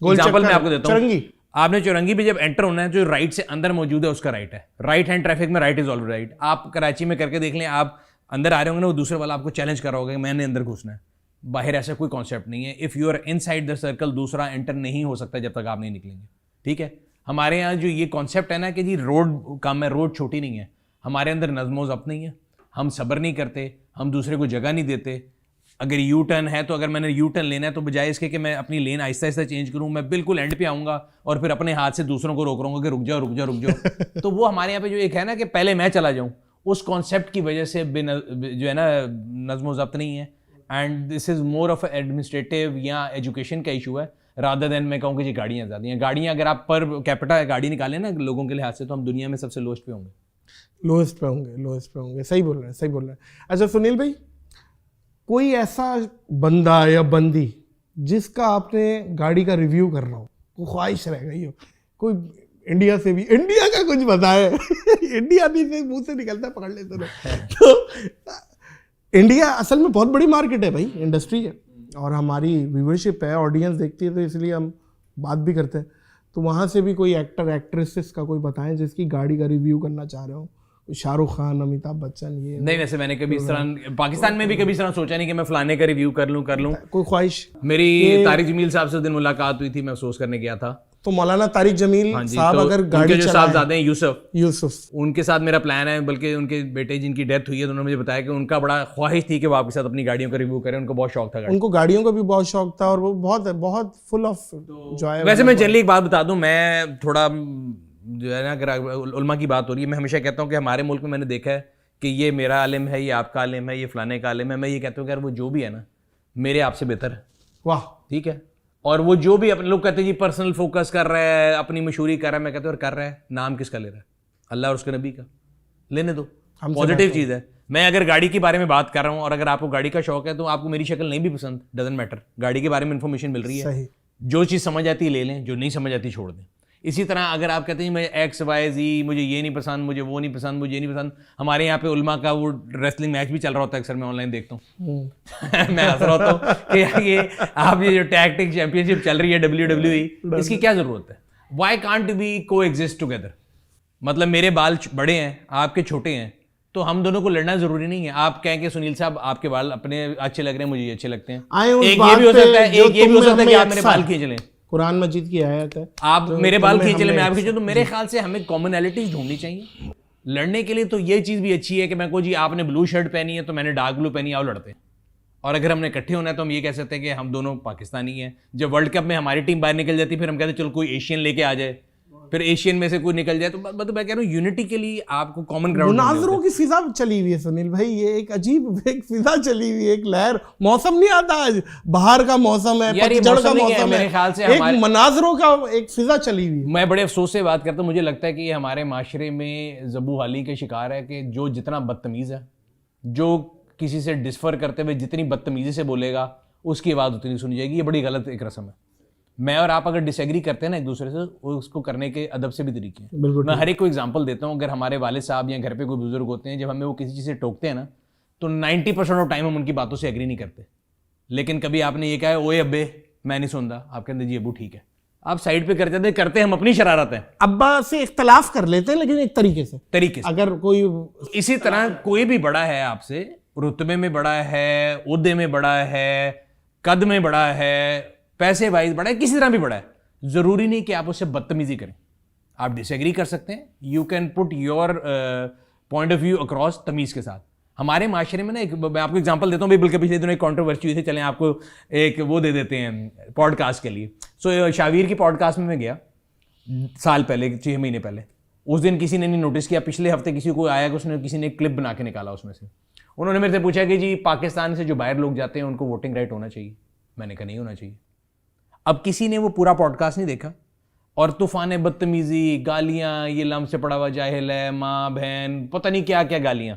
एग्जाम्पल मैं आपको देता हूँ। आपने चौरंगी पे जब एंटर होना है, जो राइट से अंदर मौजूद है उसका राइट है। राइट हैंड ट्रैफिक में राइट इज ऑलवेज राइट। आप कराची में करके देख लें, आप अंदर आ रहे होंगे ना, वो दूसरे वाला आपको चैलेंज कर रहा होगा कि मैंने अंदर घुसना है। बाहर ऐसा कोई कॉन्सेप्ट नहीं है। If you are inside the circle, दूसरा एंटर नहीं हो सकता जब तक आप नहीं निकलेंगे। ठीक है, हमारे यहाँ जो ये कॉन्सेप्ट है ना कि जी रोड कम है, रोड छोटी नहीं है, हमारे अंदर नज़्म ज़ब्त नहीं है, हम सब्र नहीं करते, हम दूसरे को जगह नहीं देते। अगर यू टर्न है तो अगर मैंने यू टर्न लेना है तो बजाय इसके कि मैं अपनी लेन आहिस्ता आहिस्ता चेंज करूं, मैं बिल्कुल एंड पे आऊंगा और फिर अपने हाथ से दूसरों को रोक रहा हूँ कि रुक जाओ रुक जाओ रुक जाओ। तो वो हमारे यहाँ पे जो एक है ना कि पहले मैं चला जाऊँ, उस कॉन्सेप्ट की वजह से जो है ना नज़्म ज़ब्त नहीं है। And this is more of administrative या एजुकेशन का इशू है, रादर देन मैं कहूँ कि जी गाड़ियाँ ज़्यादा हैं। गाड़ियाँ अगर आप पर कैपिटा गाड़ी निकालें ना लोगों के लिहाज से, तो हम दुनिया में सबसे लोएस्ट पे होंगे। लोएस्ट पे होंगे, लोएस्ट पे होंगे। सही बोल रहे हैं, सही बोल रहे हैं। अच्छा सुनील भाई, कोई ऐसा बंदा या बंदी जिसका आपने गाड़ी का रिव्यू कर रहा हो, कोई ख्वाहिश रह गई हो, कोई इंडिया से भी, इंडिया का कुछ बताए इंडिया भी से मुंह से निकलता है, पकड़ लेते रहो। तो इंडिया असल में बहुत बड़ी मार्केट है भाई, इंडस्ट्री है, और हमारी व्यूअरशिप है, ऑडियंस देखती है, तो इसलिए हम बात भी करते हैं। तो वहाँ से भी कोई एक्टर एक्ट्रेसेस का कोई बताएं जिसकी गाड़ी का रिव्यू करना चाह रहे हो, शाहरुख खान, अमिताभ बच्चन, ये नहीं। वैसे मैंने कभी इस तरह पाकिस्तान में भी कभी इस तरह सोचा नहीं कि मैं फलाने का रिव्यू कर लूं। कोई ख्वाहिश? मेरी तारिक जमील साहब से उस दिन मुलाकात हुई थी, मैं अफसोस करने गया था। तो मौलाना तारिक जमील साहब तो अगर गाड़ी जो साहबजादे हैं यूसुफ, उनके साथ मेरा प्लान है, बल्कि उनके बेटे जिनकी डेथ हुई है, तो उन्होंने मुझे बताया कि उनका बड़ा ख्वाहिश थी कि वो आपके साथ अपनी गाड़ियों का रिव्यू करें। उनको बहुत शौक था, उनको गाड़ियों का भी बहुत शौक था, और वो बहुत बहुत फुल ऑफ जॉय। वैसे मैं जनरली एक बात बता दूं, मैं थोड़ा जो है ना, अगर उल्मा की बात हो रही है, मैं हमेशा कहता हूँ कि हमारे मुल्क में मैंने देखा है कि ये मेरा आलिम है, ये आपका आलिम है, ये फलाने का आलिम है। मैं ये कहता हूँ कि यार वो जो भी है ना, मेरे आपसे बेहतर है। वाह, ठीक है। और वो जो भी अपने लोग कहते हैं जी पर्सनल फोकस कर रहा है, अपनी मशहूरी कर रहा है, मैं कहता हूँ कर रहा है, नाम किसका ले रहा है? अल्लाह और उसके नबी का। लेने दो, पॉजिटिव चीज़ है। मैं अगर गाड़ी के बारे में बात कर रहा हूँ और अगर आपको गाड़ी का शौक है, तो आपको मेरी शक्ल नहीं भी पसंद, डजंट मैटर, गाड़ी के बारे में इन्फॉर्मेशन मिल रही है, जो चीज़ समझ आती है ले लें, जो नहीं समझ आती छोड़ दें। इसी तरह अगर आप कहते हैं मैं XYZ, मुझे ये नहीं पसंद, मुझे वो नहीं पसंद, मुझे ये नहीं पसंद। हमारे यहाँ पे उल्मा का वो रेसलिंग मैच भी चल रहा होता है, अक्सर मैं ऑनलाइन देखता हूँ मैं हंस रहा होता हूँ कि ये आप ये जो टैग टीम चैंपियनशिप चल रही है WWE, इसकी क्या जरूरत है? वाई कांट बी को एग्जिस्ट टुगेदर? मतलब मेरे बाल बड़े हैं, आपके छोटे हैं, तो हम दोनों को लड़ना जरूरी नहीं है। आप कहें कि सुनील साहब आपके बाल अपने अच्छे लग रहे हैं, मुझे ये अच्छे लगते हैं, एक ये भी हो सकता है, एक ये भी हो सकता है कि आप मेरे बाल खींच लें। कुरान मजीद की आयत है, आप तो मेरे बाल खींच ले, मैं आप खींचूं। तो मेरे ख्याल से हमें कॉमनैलिटीज ढूंढनी चाहिए लड़ने के लिए। तो ये चीज़ भी अच्छी है कि मैं को जी आपने ब्लू शर्ट पहनी है तो मैंने डार्क ब्लू पहनी है, आओ लड़ते हैं। और अगर हमने इकट्ठे होना है तो हम ये कह सकते हैं कि हम दोनों पाकिस्तानी हैं। जब वर्ल्ड कप में हमारी टीम बाहर निकल जाती है, फिर हम कहते हैं चलो कोई एशियन लेके आ जाए, फिर एशियन में से कोई निकल जाए। तो मतलब मैं कह रहा हूँ यूनिटी के लिए आपको कॉमन ग्राउंड। मुनाजरों की फिजा चली हुई है सुनील भाई, ये एक अजीब एक फिजा चली हुई है, एक लहर। मौसम नहीं आता आज, बाहर का मौसम है, पतझड़ का मौसम है, मेरे ख्याल से एक मुनाजरों का एक फिजा चली हुई है। मैं बड़े अफसोस से बात करता हूँ, मुझे लगता है कि ये हमारे माशरे में ज़बू हाली के शिकार है कि जो जितना बदतमीज़ है, जो किसी से डिस्फर करते हुए जितनी बदतमीजी से बोलेगा, उसकी आवाज़ उतनी सुनी जाएगी। ये बड़ी गलत एक रस्म है। मैं और आप अगर डिसएग्री करते हैं ना एक दूसरे से, उसको करने के अदब से भी तरीके हैं। मैं हर एक को एग्जांपल देता हूँ। अगर हमारे वालिद साहब या घर पे कोई बुजुर्ग होते हैं, जब हमें वो किसी चीज़ से टोकते हैं ना, तो 90% ऑफ टाइम हम उनकी बातों से एग्री नहीं करते। लेकिन कभी आपने ये कहा है ओए अब्बे मैं नहीं सुनता, आप कहते जी अब्बू ठीक है, आप साइड पे करते हम अपनी शरारत है। अब्बा से इख्तलाफ कर लेते हैं, लेकिन एक तरीके से अगर कोई इसी तरह कोई भी बड़ा है आपसे, रुतबे में बड़ा है, ओहदे में बड़ा है, कद में बड़ा है, पैसे वाइज बड़ा है, किसी तरह भी बड़ा है, जरूरी नहीं कि आप उससे बदतमीजी करें। आप डिसएग्री कर सकते हैं, you can put your point of view across तमीज के साथ। हमारे माशरे में ना एक, मैं आपको एग्जांपल देता हूँ भाई, बल्कि पिछले दिनों एक कंट्रोवर्सी हुई थी, चलें आपको एक वो दे देते हैं पॉडकास्ट के लिए। सो शावीर की पॉडकास्ट में मैं गया साल पहले, 6 महीने पहले। उस दिन किसी ने नहीं नोटिस किया, पिछले हफ्ते किसी को आया कि उसने किसी ने एक क्लिप बना के निकाला उसमें से। उन्होंने मेरे से पूछा कि जी पाकिस्तान से जो बाहर लोग जाते हैं उनको वोटिंग राइट होना चाहिए। मैंने कहा नहीं होना चाहिए। अब किसी ने वो पूरा पॉडकास्ट नहीं देखा और तूफान बदतमीजी, गालियां, ये लम से पड़ा हुआ जाहिल है, माँ बहन, पता नहीं क्या क्या गालियां।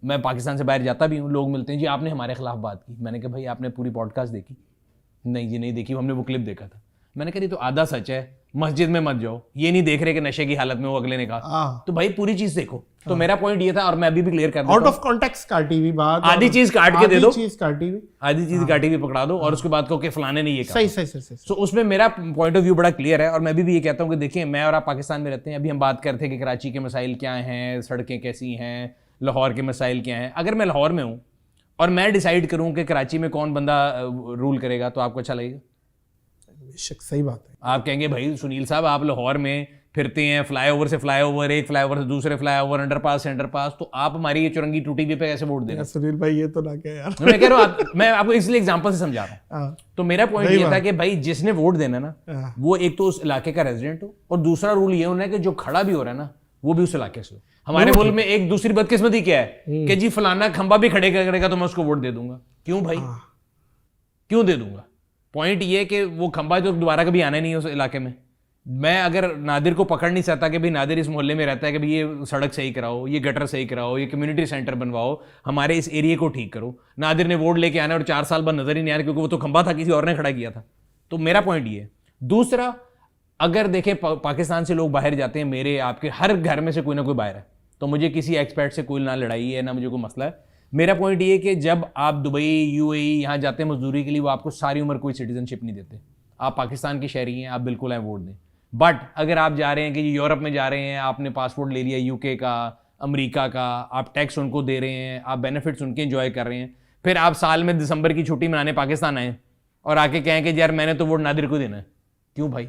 मैं पाकिस्तान से बाहर जाता भी हूँ, लोग मिलते हैं जी आपने हमारे खिलाफ बात की। मैंने कहा भाई आपने पूरी पॉडकास्ट देखी? नहीं जी नहीं देखी, हमने वो क्लिप देखा था। मैंने कहा तो आधा सच है, मस्जिद में मत जाओ, ये नहीं देख रहे कि नशे की हालत में वो अगले ने कहा, तो भाई पूरी चीज देखो। तो मेरा पॉइंट ये था, और मैं अभी भी क्लियर कर देता हूं, आउट ऑफ कॉन्टेक्स्ट काटी हुई बात, आधी चीज काट के दे दो, आधी चीज काटी हुई, आधी चीज काटी हुई पकड़ा दो, और उसके बाद कहो कि फलाने ने ये कहा। सही सही सही। तो उसमें मेरा पॉइंट ऑफ व्यू बड़ा क्लियर है, और मैं भी ये कहता हूं कि देखिए मैं और आप पाकिस्तान में रहते हैं, अभी हम बात करते हैं कि कराची के मसाइल क्या हैं, सड़कें कैसी हैं, लाहौर के मसाइल क्या हैं। अगर मैं लाहौर में हूं और मैं डिसाइड करूं कि कराची में कौन बंदा रूल करेगा, तो आपको अच्छा लगेगा? बेशक सही बात है। आप कहेंगे भाई सुनील साहब आप लाहौर में फिरते हैं, फ्लाईओवर से फ्लाईओवर, एक फ्लाईओवर से दूसरे फ्लाईओवर, अंडरपास से अंडरपास, तो आप हमारी ये चुरंगी टूटी हुई पे कैसे वोट देंगे? सुनील भाई ये तो ना क्या यार। मैं कह रहा हूँ मैं आपको इसलिए एग्जांपल से समझा रहा हूँ। तो मेरा पॉइंट ये था कि भाई जिसने वोट देना ना, वो एक तो उस इलाके का रेजिडेंट हो, और दूसरा रूल ये होना है कि जो खड़ा भी हो रहा है ना, वो भी उस इलाके से हो। हमारे मुल्क में एक दूसरी बदकिस्मती क्या है कि जी फलाना खंबा भी खड़े करेगा तो मैं उसको वोट दे दूंगा। क्यों भाई, क्यों दे दूंगा? पॉइंट ये कि वो खंबा तो दोबारा कभी आना नहीं है उस इलाके में। मैं अगर नादिर को पकड़ नहीं सकता कि भाई नादिर इस मोहल्ले में रहता है कि भाई ये सड़क सही कराओ, ये गटर सही कराओ, ये कम्युनिटी सेंटर बनवाओ, हमारे इस एरिया को ठीक करो, नादिर ने वोट लेके आना और 4 साल बाद नजर ही नहीं आ रहा क्योंकि वो तो खंबा था, किसी और ने खड़ा किया था। तो मेरा पॉइंट ये है। दूसरा, अगर देखें पाकिस्तान से लोग बाहर जाते हैं, मेरे आपके हर घर में से कोई ना कोई बाहर है, तो मुझे किसी एक्सपर्ट से कोई ना लड़ाई है ना मुझे कोई मसला है। मेरा पॉइंट ये है कि जब आप दुबई, यूएई यहाँ जाते हैं मजदूरी के लिए, वो आपको सारी उम्र कोई सिटीजनशिप नहीं देते। आप पाकिस्तान के शहरी हैं, आप बिल्कुल आए वोट दें। बट अगर आप जा रहे हैं कि यूरोप में जा रहे हैं, आपने पासपोर्ट ले लिया यूके का, अमेरिका का, आप टैक्स उनको दे रहे हैं, आप बेनिफिट्स उनके एंजॉय कर रहे हैं, फिर आप साल में दिसंबर की छुट्टी मनाने पाकिस्तान आए और आके कहें कि यार मैंने तो वोट नादिर को देना है, क्यों भाई?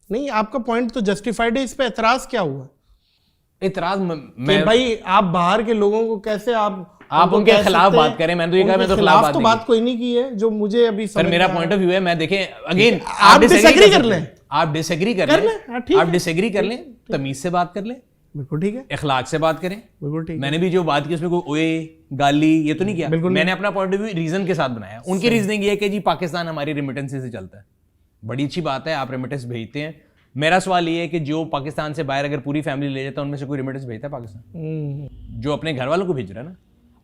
नहीं, आपका पॉइंट तो जस्टिफाइड है, इस पे एतराज क्या हुआ? इतराज मैं भाई आप बाहर के लोगों को कैसे आप उनके खिलाफ बात करें? मैं तो ये कहा मैं तो खिलाफ बात कोई नहीं की है जो मुझे अभी सर मेरा पॉइंट ऑफ व्यू है। मैं देखें अगेन आप डिसएग्री कर लें, आप डिसएग्री कर लें, आप डिसएग्री कर लें, तमीज से बात कर लें, बिल्कुल ठीक है, इखलाक से बात करें, बिल्कुल ठीक। मैंने भी जो बात की उसमें कोई ओए गाली ये तो नहीं किया, मैंने अपना पॉइंट ऑफ व्यू रीजन के साथ बनाया। उनकी रीजनिंग ये है कि जी पाकिस्तान हमारी रेमिटेंस से चलता है, बड़ी अच्छी बात है, आप रेमिटेंस भेजते हैं। मेरा सवाल ये है कि जो पाकिस्तान से बाहर अगर पूरी फैमिली ले जाता है, उनमें से कोई रेमिटेंस भेजता है पाकिस्तान? जो अपने घर वालों को भेज रहा है ना।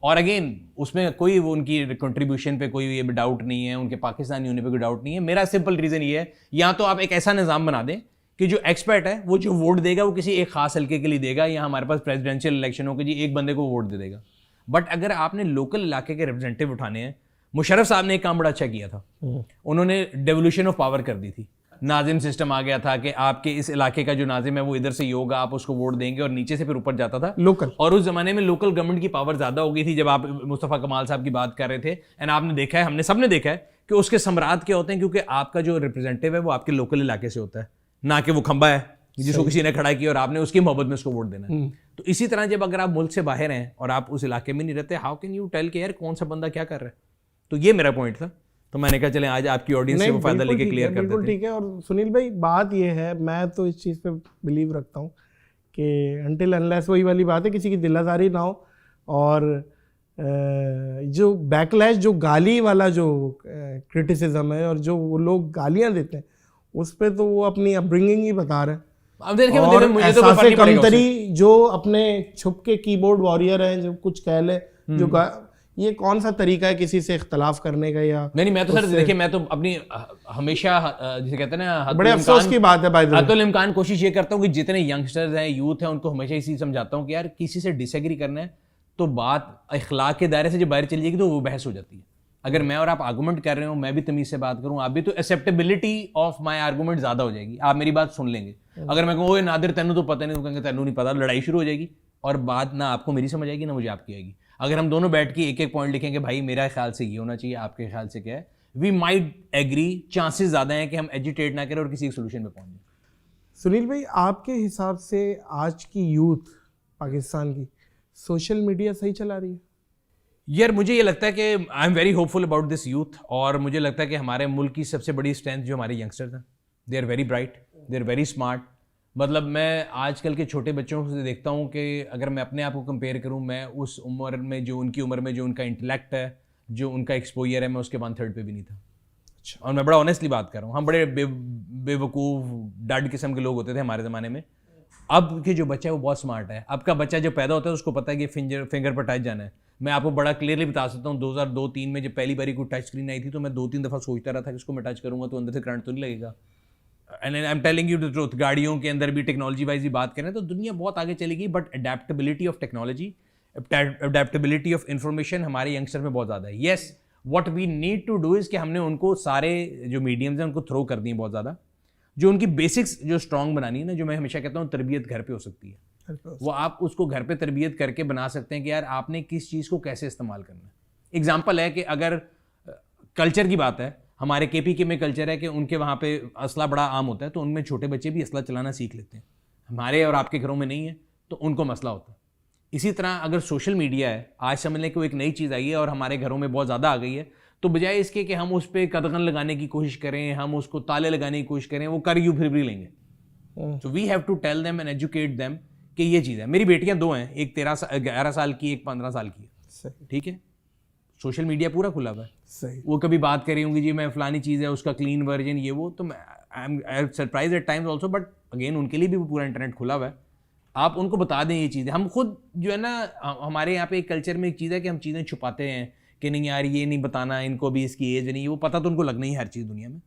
और अगेन उसमें कोई वो उनकी कंट्रीब्यूशन पे कोई ये डाउट नहीं है, उनके पाकिस्तानी होने पे कोई डाउट नहीं है। मेरा सिंपल रीजन ये है, या तो आप एक ऐसा निज़ाम बना दें कि जो एक्सपर्ट है वो जो वोट देगा वो किसी एक खास हल्के के लिए देगा, या हमारे पास प्रेसिडेंशियल इलेक्शन हो कि जी एक बंदे को वोट दे देगा। बट अगर आपने लोकल इलाके के रिप्रेजेंटेटिव उठाने हैं, मुशर्रफ साहब ने एक काम बड़ा अच्छा किया था, उन्होंने डेवोल्यूशन ऑफ पावर कर दी थी। नाजिम सिस्टम आ गया था कि आपके इस इलाके का जो नाजिम है वो इधर से ही होगा, आप उसको वोट देंगे, और नीचे से फिर ऊपर जाता था लोकल। और उस जमाने में लोकल गवर्नमेंट की पावर ज्यादा हो गई थी। जब आप मुस्तफा कमाल साहब की बात कर रहे थे, एंड आपने देखा है, हमने सबने देखा है कि उसके सम्राट क्या होते हैं, क्योंकि आपका जो रिप्रेजेंटेटिव है वो आपके लोकल इलाके से होता है, ना कि वो खंबा है जिसको किसी ने खड़ा किया और आपने उसकी मोहब्बत में उसको वोट देना है। तो इसी तरह जब अगर आप मुल्क से बाहर हैं और आप उस इलाके में नहीं रहते, हाउ कैन यू टेल कि यार कौन सा बंदा क्या कर रहा है? तो ये मेरा पॉइंट था। तो मैंने कहा चलें आज आपकी ऑडियंस से वो फायदा लेके क्लियर कर देते हैं। बिल्कुल ठीक है। और सुनील भाई बात ये है, मैं तो इस चीज़ पे बिलीव रखता हूँ कि अनटिल अनलेस वही वाली बात है, किसी की दिलाजारी ना हो, और जो बैकलैश, जो गाली वाला जो क्रिटिसिज्म है और जो वो लोग गालियाँ देते हैं, उस पर तो वो अपनी अपब्रिंगिंग ही बता रहे हैं। अब देखिए और मुझे तो एहसास कमतरी जो अपने छुप के कीबोर्ड वॉरियर हैं, जो कुछ कह ले, जो ये कौन सा तरीका है किसी से इख्तलाफ करने का? या नहीं, मैं तो सर देखिए, मैं तो अपनी हमेशा जिसे कहते हैं ना, बड़े अफसोस की बात है भाई, हद्दुल इम्कान कोशिश ये करता हूँ कि जितने यंगस्टर्स हैं, यूथ हैं, उनको हमेशा इसी समझाता हूँ कि यार किसी से डिसएग्री करना है तो बात इखलाक के दायरे से जब बाहर चली जाएगी तो वो बहस हो जाती है। अगर मैं और आप आर्गूमेंट कर रहे हो, मैं भी तमीज से बात करूँ, आप भी, तो एक्सेप्टेबिलिटी ऑफ माई आर्गूमेंट ज्यादा हो जाएगी, आप मेरी बात सुन लेंगे। अगर मैं कहूँ नादिर तेनू तो पता नहीं, तो कहेंगे तेनू नहीं पता, लड़ाई शुरू हो जाएगी और बात ना आपको मेरी समझ आएगी ना मुझे आपकी आएगी। अगर हम दोनों बैठ के एक एक पॉइंट लिखेंगे, भाई मेरा ख्याल से ये होना चाहिए, आपके ख्याल से क्या है, वी माइट एग्री, चांसेस ज्यादा हैं कि हम एजिटेट ना करें और किसी सोल्यूशन पे पहुंच जाए। सुनील भाई आपके हिसाब से आज की यूथ पाकिस्तान की सोशल मीडिया सही चला रही है? यार मुझे ये लगता है कि I am very hopeful about this youth, और मुझे लगता है कि हमारे मुल्क की सबसे बड़ी स्ट्रेंथ जो हमारे यंगस्टर्स हैं, they are very bright, they are very smart. मतलब मैं आजकल के छोटे बच्चों से देखता हूँ कि अगर मैं अपने आप को कंपेयर करूँ, मैं उस उम्र में जो उनकी उम्र में जो उनका इंटेलेक्ट है, जो उनका एक्सपोजर है, मैं उसके 1/3 पे भी नहीं था। अच्छा। और मैं बड़ा ऑनेस्टली बात कर रहा हूँ। हम बड़े बेवकूफ़ डड किस्म के लोग होते थे हमारे ज़माने में। अब के जो बच्चा है वो बहुत स्मार्ट है। अब का बच्चा जो पैदा होता है उसको पता है कि फिंगर पर टच जाना है। मैं आपको बड़ा क्लियरली बता सकता हूँ 2002-3 में जब पहली बारी कोई टच स्क्रीन आई थी तो मैं 2-3 दफ़ा सोचता रहा था कि इसको मैं टच करूँगा तो अंदर से करंट तो नहीं लगेगा। And I am telling you the truth, गाड़ियों के अंदर भी टेक्नोलॉजी वाइज भी बात करें तो दुनिया बहुत आगे चली गई, but adaptability of technology, adaptability of information हमारे यंगस्टर में बहुत ज़्यादा है। Yes, what we need to do is कि हमने उनको सारे जो मीडियम्स हैं उनको थ्रो कर दिए बहुत ज़्यादा, जो उनकी बेसिक्स जो स्ट्रॉन्ग बनानी है ना, जो मैं हमेशा कहता हूँ तरबियत घर पे हो सकती है, वो आप उसको घर पे तरबियत करके बना सकते हैं कि यार आपने किस चीज़ को कैसे इस्तेमाल करना है। एग्जाम्पल है कि अगर कल्चर की बात है, हमारे केपीके में कल्चर है कि उनके वहाँ पे असला बड़ा आम होता है तो उनमें छोटे बच्चे भी असला चलाना सीख लेते हैं, हमारे और आपके घरों में नहीं है तो उनको मसला होता है। इसी तरह अगर सोशल मीडिया है, आज समझ लें कि वो एक नई चीज़ आई है और हमारे घरों में बहुत ज़्यादा आ गई है, तो बजाय इसके कि हम उस पर कदगन लगाने की कोशिश करें, हम उसको ताले लगाने की कोशिश करें, वो कर यू फिर भी लेंगे। So we have to tell them and educate them कि ये चीज़ है। मेरी बेटियां 2 हैं, एक 11 साल की, एक 15 साल की है, ठीक है। सोशल मीडिया पूरा खुला हुआ है, सही। वो कभी बात कर रही होंगी जी मैं फलानी चीज़ है उसका क्लीन वर्जन ये वो, तो I am surprise eight times also, but again उनके लिए भी पूरा इंटरनेट खुला हुआ है। आप उनको बता दें ये चीज़ें। हम खुद जो है ना, हमारे यहाँ पे एक कल्चर में एक चीज़ है कि हम चीज़ें छुपाते हैं कि नहीं यार ये नहीं बताना इनको, भी इसकी एज नहीं, वो पता तो उनको लगना ही हर चीज़ दुनिया में।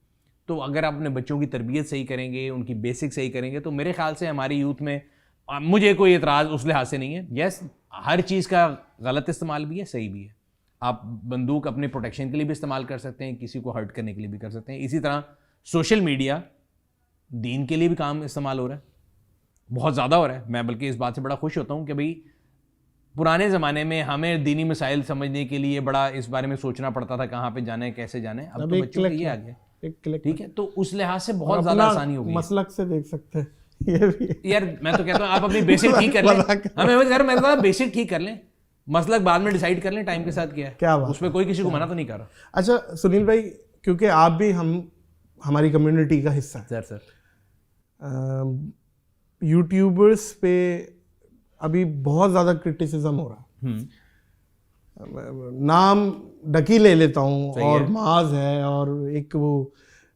तो अगर आप अपने बच्चों की तरबियत सही करेंगे, उनकी बेसिक सही करेंगे, तो मेरे ख्याल से हमारी यूथ में, मुझे कोई एतराज़ उस लिहाज से नहीं है। यस, हर चीज़ का गलत इस्तेमाल भी है, सही भी है। आप बंदूक अपने प्रोटेक्शन के लिए भी इस्तेमाल कर सकते हैं, किसी को हर्ट करने के लिए भी कर सकते हैं। इसी तरह सोशल मीडिया दीन के लिए भी काम इस्तेमाल हो रहा है, बहुत ज़्यादा हो रहा है। मैं बल्कि इस बात से बड़ा खुश होता हूँ कि भाई पुराने ज़माने में हमें दीनी मसाइल समझने के लिए बड़ा इस बारे में सोचना पड़ता था कहाँ पे जाना है, कैसे जाना है। अब तो बच्चों के ये आ गया, ठीक है। तो उस लिहाज से बहुत ज़्यादा आसानी हो गई, मसलक से देख सकते हैं ये भी। यार मैं तो कहता हूँ आप अपनी बेसिक ठीक कर लें, मैं बेसिक ठीक कर लें, मसलक बाद में डिसाइड कर लें टाइम के साथ क्या है, क्या बात, उसमें कोई किसी को मना तो नहीं कर रहा। अच्छा सुनील भाई, क्योंकि आप भी हमारी कम्युनिटी का हिस्सा है सर, यूट्यूबर्स पे अभी बहुत ज़्यादा क्रिटिसिज्म हो रहा है। नाम डकी ले लेता हूँ, और माज है, और एक वो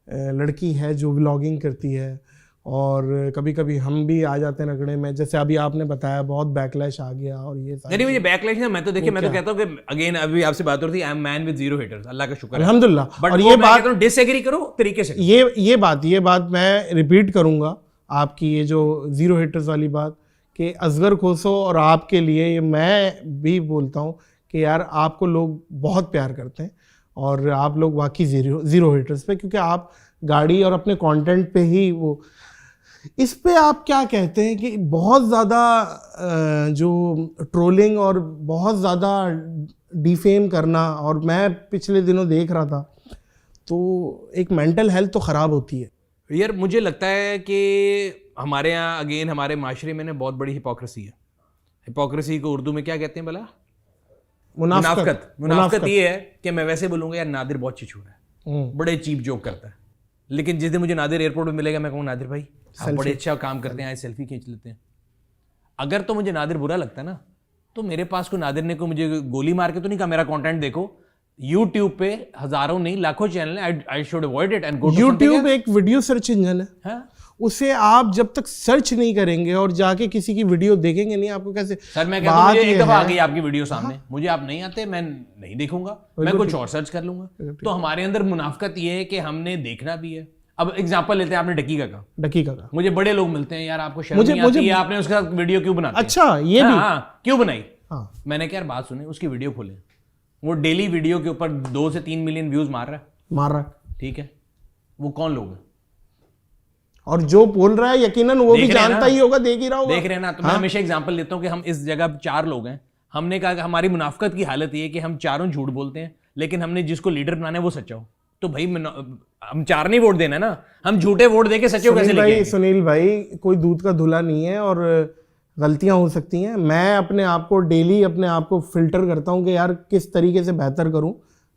लड़की है जो व्लॉगिंग करती है, और कभी कभी हम भी आ जाते हैं रगड़े में, जैसे अभी आपने बताया बहुत बैकलैश आ गया। और ये नहीं, मुझे बैकलैश ना, मैं तो देखिए मैं तो कहता हूँ कि अगेन अभी आपसे बात हो रही थी, I am man with zero haters, Allah का शुक्र है अल्हम्दुलिल्लाह। और ये बात डिसएग्री करो तरीके से, ये बात मैं रिपीट करूंगा आपकी, ये जो जीरो हेटर्स वाली बात, कि असगर खोसो और आपके लिए ये मैं भी बोलता हूँ कि यार आपको लोग बहुत प्यार करते हैं, और आप लोग वाकई जीरो हेटर्स पे, क्योंकि आप गाड़ी और अपने कंटेंट पे ही वो, इस पे आप क्या कहते हैं कि बहुत ज़्यादा जो ट्रोलिंग और बहुत ज़्यादा डिफेम करना, और मैं पिछले दिनों देख रहा था, तो एक मेंटल हेल्थ तो ख़राब होती है यार। मुझे लगता है कि हमारे यहाँ अगेन हमारे माशरे में ना बहुत बड़ी हिपोक्रेसी है। हिपोक्रेसी को उर्दू में क्या कहते हैं भला? मुनाफकत ये है कि मैं वैसे बोलूँगा यार नादिर बहुत चिचूर है, बड़े चीप जोक करता है, लेकिन जिस दिन मुझे नादिर एयरपोर्ट में मिलेगा मैं कहूँ नादिर भाई आप बड़े अच्छा काम करते हैं, आज सेल्फी खींच लेते हैं। अगर तो मुझे नादिर बुरा लगता है ना, तो मेरे पास को नादिर ने को मुझे गोली मार के तो नहीं कहा मेरा कंटेंट देखो, YouTube पे हजारों नहीं लाखों चैनल है, I should avoid it and go to YouTube एक वीडियो सर्च इंजन है, उसे आप जब तक सर्च नहीं करेंगे और जाके किसी की वीडियो देखेंगे नहीं, आपको कैसे? सर मैं कहता हूं मुझे एक दफा आ गई आपकी वीडियो सामने, मुझे आप नहीं आते, मैं नहीं देखूंगा, मैं कुछ और सर्च कर लूंगा। तो हमारे अंदर मुनाफकत ये है कि हमने देखना भी है। अब एग्जांपल लेते हैं, आपने डकी का कहा, मुझे बड़े लोग मिलते हैं यार आपको शर्म नहीं आती है, आपने उसका वीडियो क्यों बनाते? अच्छा ये भी क्यों बनाई? मैंने क्या बात सुनी, उसकी वीडियो खोले, वो डेली वीडियो के ऊपर 2 से 3 मिलियन व्यूज मार रहा है, ठीक है। वो कौन लोग हैं? और जो बोल रहा है यकीनन वो भी जानता ही होगा, देख ही रहा होगा, देख रहे हैं ना। तो मैं हमेशा एग्जांपल लेता हूं कि हम इस जगह 4 लोग हैं, हमने कहा कि हमारी मुनाफकत की हालत ये है कि हम चारों झूठ बोलते हैं, लेकिन हमने जिसको लीडर बनाना है वो सच्चा हो। तो भाई हम 4 नहीं वोट देना ना, हम झूठे वोट देके सच्चे कैसे लेके आएंगे? सुनील भाई कोई दूध का धुला नहीं है, और गलतियां हो सकती हैं। मैं अपने आप को डेली अपने आप को फिल्टर करता हूं कि यार किस तरीके से बेहतर करूं।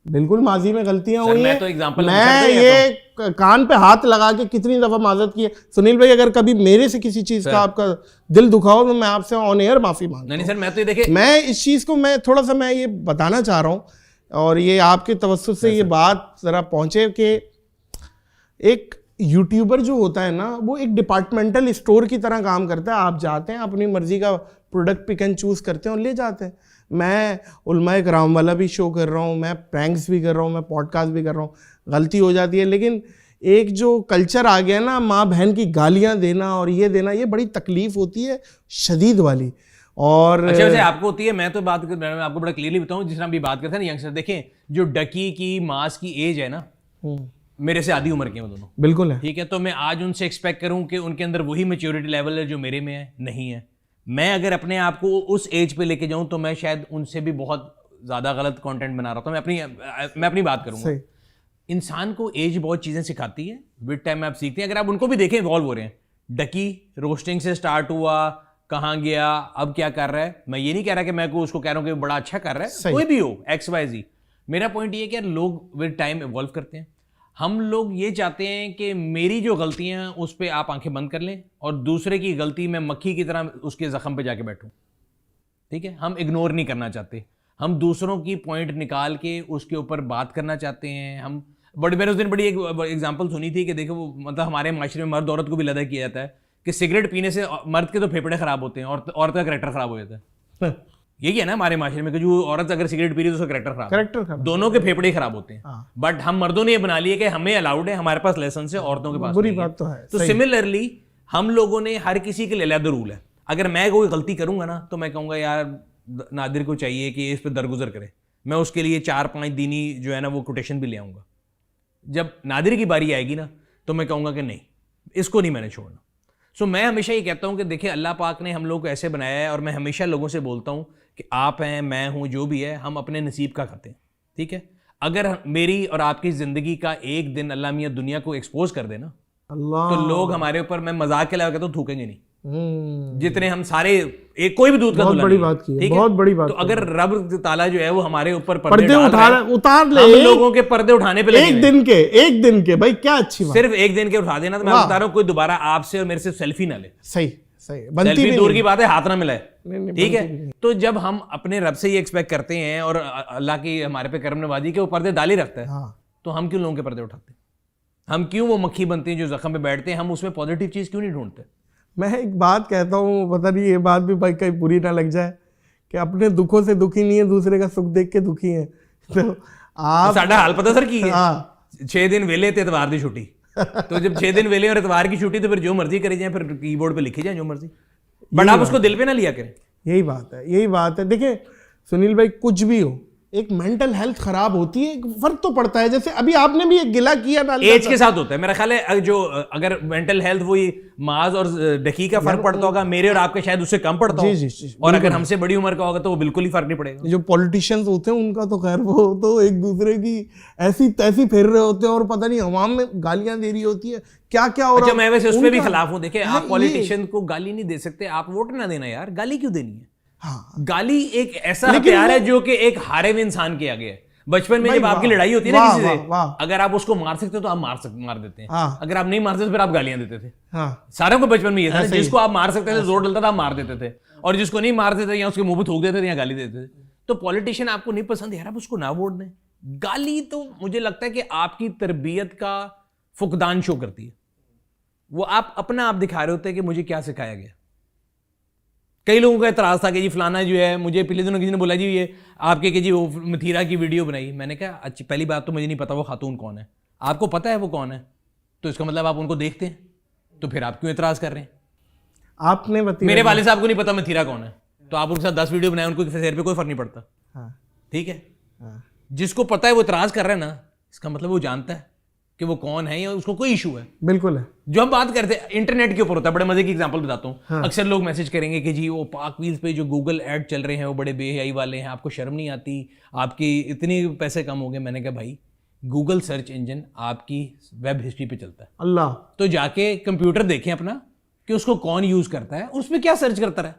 बिल्कुल माजी में गलतियां हुई हैं, तो मैं ये कान पे हाथ लगा के कितनी दफा माजरत की है। सुनील भाई अगर कभी मेरे से किसी चीज का आपका दिल दुखा हो तो मैं आपसे ऑन एयर माफी मांगता हूं। नहीं सर, मैं तो देखिए मैं इस चीज को मैं थोड़ा सा मैं ये बताना चाह रहा हूं, और ये आपके तवज्जुह से ये बात जरा पहुंचे कि एक यूट्यूबर जो होता है ना, वो एक डिपार्टमेंटल स्टोर की तरह काम करता है। आप जाते हैं अपनी मर्जी का प्रोडक्ट पिक एंड चूज करते हैं और ले जाते हैं। मैं उलमाए कराम वाला भी शो कर रहा हूँ, मैं प्रैंक्स भी कर रहा हूँ, मैं पॉडकास्ट भी कर रहा हूँ, गलती हो जाती है, लेकिन एक जो कल्चर आ गया ना माँ बहन की गालियाँ देना और ये देना, ये बड़ी तकलीफ होती है शदीद वाली। और अच्छा वैसे आपको होती है? मैं आपको बड़ा क्लियरली बताऊं, जिस तरह अभी बात करते हैं ना यंगस्टर, देखें जो डकी की मास की एज है ना, मेरे से आधी उम्र के हैं वो दोनों, बिल्कुल है, ठीक है। तो मैं आज उनसे एक्सपेक्ट करूं कि उनके अंदर वही मैच्योरिटी लेवल है जो मेरे में है, नहीं है। मैं अगर अपने आप को उस एज पे लेके जाऊं तो मैं शायद उनसे भी बहुत ज्यादा गलत कंटेंट बना रहा था। मैं अपनी बात करूंगा। इंसान को एज बहुत चीजें सिखाती है, विद टाइम आप सीखते हैं। अगर आप उनको भी देखें इवॉल्व हो रहे हैं। डकी रोस्टिंग से स्टार्ट हुआ, कहाँ गया, अब क्या कर रहा है। मैं ये नहीं कह रहा कि मैं को उसको कह रहा हूं कि बड़ा अच्छा कर रहा है, कोई भी हो XYZ। मेरा पॉइंट ये है कि यार लोग विद टाइम इवॉल्व करते हैं। हम लोग ये चाहते हैं कि मेरी जो गलतियां हैं उस पर आप आंखें बंद कर लें और दूसरे की गलती में मक्खी की तरह उसके जख्म पे जाके बैठूं, ठीक है। हम इग्नोर नहीं करना चाहते, हम दूसरों की पॉइंट निकाल के उसके ऊपर बात करना चाहते हैं। हम मैंने उस दिन बड़ी एक एग्जांपल सुनी थी कि देखो वो मतलब हमारे माशरे में मर्द औरत को भी लदा किया जाता है कि सिगरेट पीने से मर्द के तो फेफड़े खराब होते हैं और औरत का करेक्टर खराब हो जाता है। यही है ना हमारे माशरे में कि जो औरत अगर सिगरेट पी रही है तो उसका करेक्टर खराब, दोनों के फेफड़े खराब होते हैं। बट हम मर्दों ने ये बना लिया कि हमें अलाउड है, हमारे पास लाइसेंस है, औरतों के पास बुरी बात तो है। तो सिमिलरली हम लोगों ने हर किसी के लिए अलग रूल है। अगर मैं कोई गलती करूंगा ना तो मैं कहूंगा यार नादिर को चाहिए कि इस पर दरगुजर करे, मैं उसके लिए 4-5 दीनी जो है ना वो कोटेशन भी ले आऊंगा। जब नादिर की बारी आएगी ना तो मैं कहूंगा कि नहीं, इसको नहीं मैंने छोड़ना। सो मैं हमेशा ये कहता हूं कि देखिए अल्लाह पाक ने हम लोग को ऐसे बनाया है, और मैं हमेशा लोगों से बोलता हूं कि आप हैं, मैं हूं, जो भी है हम अपने नसीब का खाते हैं, ठीक है। अगर मेरी और आपकी जिंदगी का एक दिन अल्लाह मियां दुनिया को एक्सपोज कर देना तो लोग हमारे ऊपर, मैं मजाक के अलावा कहता हूं, थूकेंगे नहीं। जितने हम सारे एक कोई भी दूध का बहुत बड़ी बात की है, बहुत बड़ी बात। तो अगर रब ताला जो है वो हमारे ऊपर पर्दे उतार ले, हम लोगों के पर्दे उठाने पे एक दिन के भाई क्या अच्छी बात, सिर्फ एक दिन के उठा देना। तो मैं बता रहा हूं कोई दोबारा आपसे और मेरे से सेल्फी ना ले। सही सेल्फी दूर की बात है, हाथ ना मिलाए, ठीक है। तो जब हम अपने रब से ये एक्सपेक्ट करते हैं और अल्लाह की हमारे पे करम नवाजी के वो पर्दे डाल ही रखता है, तो हम क्यों लोगों के पर्दे उठाते हैं? हम क्यों वो मक्खी बनते हैं जो जख्म पे बैठते हैं? हम उसमें पॉजिटिव चीज क्यों नहीं ढूंढते? मैं एक बात कहता हूँ, पता नहीं ये बात भी भाई कहीं बुरी ना लग जाए, कि अपने दुखों से दुखी नहीं है, दूसरे का सुख देख के दुखी है। तो आप साडा हाल पता सर की है? 6 दिन वेले ते इतवार दी छुट्टी। तो जब 6 दिन वेले और इतवार की छुट्टी तो फिर जो मर्जी करी जाए, फिर कीबोर्ड पे लिखी जाए जो मर्जी, बट आप उसको दिल पे ना लिया करें। यही बात है। देखिए सुनील भाई, कुछ भी हो, एक मेंटल हेल्थ खराब होती है, फर्क तो पड़ता है। जैसे अभी आपने भी एक गिला किया ना, एज के साथ होता है मेरा ख्याल है। जो अगर मेंटल हेल्थ वही माज और डकी का फर्क पड़ता होगा, मेरे और आपके शायद उससे कम पड़ता हो। जी, और अगर हमसे बड़ी उम्र का होगा तो वो बिल्कुल ही फर्क नहीं पड़ेगा। जो पॉलिटिशियंस होते हैं उनका तो खैर वो तो एक दूसरे की ऐसी तैसी फेर रहे होते हैं और पता नहीं अवाम में गालियां दे रही होती है, क्या क्या हो रहा है। मैं वैसे उसमें भी खिलाफ हूं। देखिए आप पॉलिटिशियन को गाली नहीं दे सकते, आप वोट ना देना यार, गाली क्यों देनी है? गाली एक ऐसा हथियार है जो कि एक हारे हुए इंसान के आगे है। बचपन में जब आपकी लड़ाई होती है ना किसी से, अगर आप उसको मार सकते हो तो आप मार देते हैं। अगर आप नहीं मार सकते फिर आप गालियां देते थे। सारों को बचपन में ये था, जिसको आप मार सकते थे, जोर डलता था, आप मार देते थे, और जिसको नहीं मारते थे या उसके मुंह पे थूक देते थे या गाली देते थे। तो पॉलिटिशियन आपको नहीं पसंद यार, आप उसको ना वोट दें। गाली तो मुझे लगता है कि आपकी तरबियत का फुकदान शो करती है। वो आप अपना आप दिखा रहे होते हैं कि मुझे क्या सिखाया गया। कई लोगों का एतराज था कि जी फलाना जो है, मुझे पिछले दिनों किसी ने बोला जी ये आपके कि जी वो मथीरा की वीडियो बनाई। मैंने कहा अच्छी पहली बात तो मुझे नहीं पता वो खातून कौन है, आपको पता है वो कौन है, तो इसका मतलब आप उनको देखते हैं, तो फिर आप क्यों एतराज कर रहे हैं? आपने मेरे वाले साहब को नहीं पता मथीरा कौन है, तो आप उनके साथ 10 वीडियो बनाए, उनको सिर पे कोई फर्क नहीं पड़ता। ठीक है, जिसको पता है वो एतराज कर रहा है ना, इसका मतलब वो जानता है कि वो कौन है या उसको कोई इशू है। बिल्कुल है। जो हम बात करते हैं इंटरनेट के ऊपर होता है, बड़े मजे की एग्जांपल बताता हूँ। अक्सर लोग मैसेज करेंगे कि जी वो पाक व्हील्स पे जो गूगल ऐड चल रहे हैं वो बड़े बेहयाई वाले हैं, आपको शर्म नहीं आती, आपके इतने पैसे कम हो गए। मैंने कहा भाई गूगल सर्च इंजन आपकी वेब हिस्ट्री पे चलता है, अल्लाह, तो जाके कंप्यूटर देखें अपना कि उसको कौन यूज करता है, उसमें क्या सर्च करता है।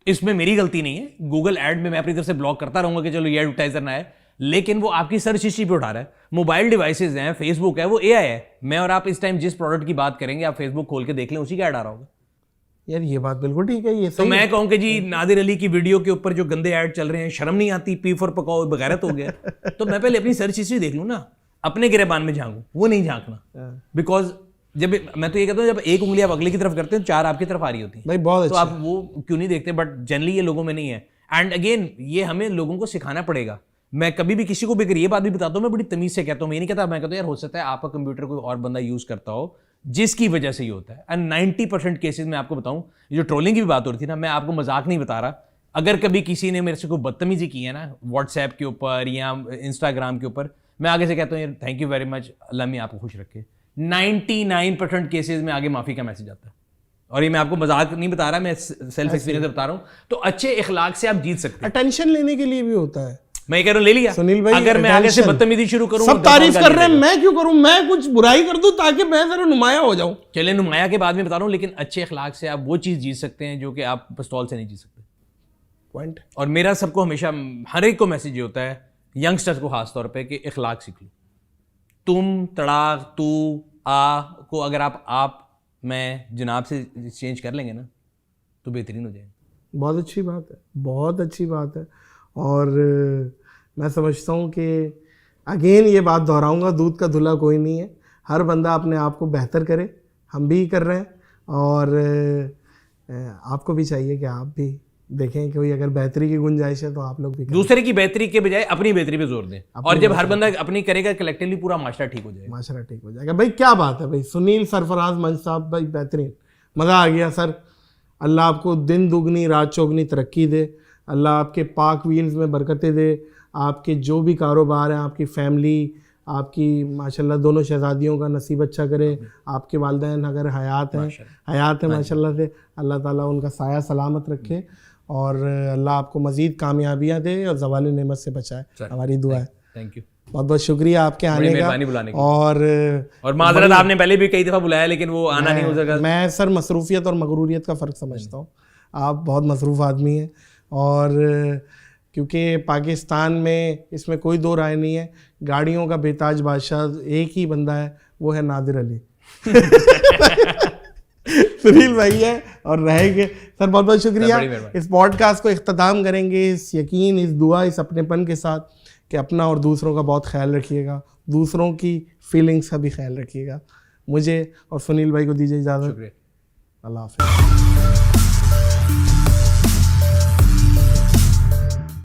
इसमें मेरी गलती नहीं है, गूगल ऐड में मैं अपनी तरफ से ब्लॉक करता रहूंगा कि चलो ये एडवर्टाइजर ना है, लेकिन वो आपकी सर्च हिस्ट्री पे उठा रहा है। मोबाइल डिवाइसेज हैं, फेसबुक है, वो एआई है। मैं और आप इस टाइम जिस प्रोडक्ट की बात करेंगे, आप फेसबुक खोल के देख लें, उसी का ऐड आ रहा होगा। यार ये बात बिल्कुल ठीक है। ये तो मैं कहूं कि जी नादिर अली की वीडियो के ऊपर जो गंदे ऐड चल रहे हैं, शर्म नहीं आती, पी फॉर पकाओ बगैरत हो गया। तो मैं पहले अपनी सर्च हिस्ट्री देख लूं ना, अपने गिरेबान में झांकूं, वो नहीं झांकना। बिकॉज जब मैं तो ये कहता हूँ जब एक उंगली आप अगले की तरफ करते हैं, 4 आपकी तरफ आ रही होती है भाई, बहुत तो आप वो क्यों नहीं देखते। बट जनरली ये लोगों में नहीं है। एंड अगेन ये हमें लोगों को सिखाना पड़ेगा। मैं कभी भी किसी को भी अगर ये बात भी बताता हूँ, मैं बड़ी तमीज से कहता हूँ, मैं ये नहीं कहता, मैं कहता हूँ यार हो सकता है आपका कंप्यूटर कोई और बंदा यूज करता हो जिसकी वजह से ये होता है। एंड 90% केसेस में आपको बताऊं, ये जो ट्रोलिंग की भी बात हो रही थी ना, मैं आपको मजाक नहीं बता रहा, अगर कभी किसी ने मेरे से कोई बदतमीजी की है ना व्हाट्सएप के ऊपर या इंस्टाग्राम के ऊपर, मैं आगे से कहता हूँ यार थैंक यू वेरी मच, अल्लाह में आपको खुश रखे। 99% केसेस में आगे माफी का मैसेज आता है। और ये मैं आपको मजाक नहीं बता रहा, मैं सेल्फ एक्सपीरियंस से बता रहा हूँ। तो अच्छे इखलाक से आप जीत सकते हैं। अटेंशन लेने के लिए भी होता है। मैं कह रहा हूँ ले लिया सुनील भाई, अगर मैं आगे से बदतमीजी शुरू करूँ, सब तारीफ कर रहे हैं, मैं क्यों करूं? मैं कुछ बुराई कर दूं ताकि मैं जरा नुमाया हो जाऊं। चले नुमाया के बाद में बता रहा हूँ, लेकिन अच्छे अखलाक से आप वो चीज जीत सकते हैं जो कि आप पिस्तौल से नहीं जीत सकते। पॉइंट। और मेरा सबको हमेशा हर एक को मैसेज ये होता है, यंगस्टर्स को खास तौर पे, कि इखलाक सीख लो। तुम, तड़ाक, तू, आ को अगर आप मैं जनाब से चेंज कर लेंगे ना तो बेहतरीन हो जाएगा। बहुत अच्छी बात है, बहुत अच्छी बात है। और मैं समझता हूँ कि अगेन ये बात दोहराऊंगा, दूध का धुला कोई नहीं है। हर बंदा अपने आप को बेहतर करे, हम भी कर रहे हैं, और आपको भी चाहिए कि आप भी देखें कि कोई अगर बेहतरी की गुंजाइश है तो आप लोग भी करें। दूसरे की बेहतरी के बजाय अपनी बेहतरी पे जोर दें, और जब हर बंदा अपनी करेगा कलेक्टिवली पूरा माशरा ठीक हो जाएगा। माशरा ठीक हो जाएगा। भाई क्या बात है भाई, सुनील सरफराज मंच साहब भाई बेहतरीन, मज़ा आ गया सर। अल्लाह आपको दिन दुगनी रात चौगनी तरक्की दे, अल्लाह आपके पाक व्हील्स में बरकतें दे, आपके जो भी कारोबार हैं, आपकी फैमिली, आपकी माशाल्लाह दोनों शहजादियों का नसीब अच्छा करे, आपके वालिदैन अगर हयात है माशाल्लाह से, अल्लाह ताला उनका साया सलामत रखे, और अल्लाह आपको मज़ीद कामयाबियाँ दे और ज़वाल नेमत से बचाए, हमारी दुआ है। थैंक यू, बहुत बहुत शुक्रिया आपके आने का। बुलाने की। और माजरत, आपने पहले भी कई दफ़ा बुलाया लेकिन वो आना नहीं हो सका। मैं सर मसरूफियत और मगरूरियत का फ़र्क समझता हूँ। आप बहुत मसरूफ़ आदमी हैं, और क्योंकि पाकिस्तान में इसमें कोई दो राय नहीं है, गाड़ियों का बेताज बादशाह एक ही बंदा है, वो है नादिर अली। सुनील भाई है और रहेंगे। सर बहुत बहुत शुक्रिया। इस पॉडकास्ट को इख्तिताम करेंगे इस यकीन, इस दुआ, इस अपनेपन के साथ कि अपना और दूसरों का बहुत ख्याल रखिएगा, दूसरों की फीलिंग्स का भी ख्याल रखिएगा। मुझे और सुनील भाई को दीजिए इजाज़त। शुक्रिया, अल्लाह हाफ़िज़।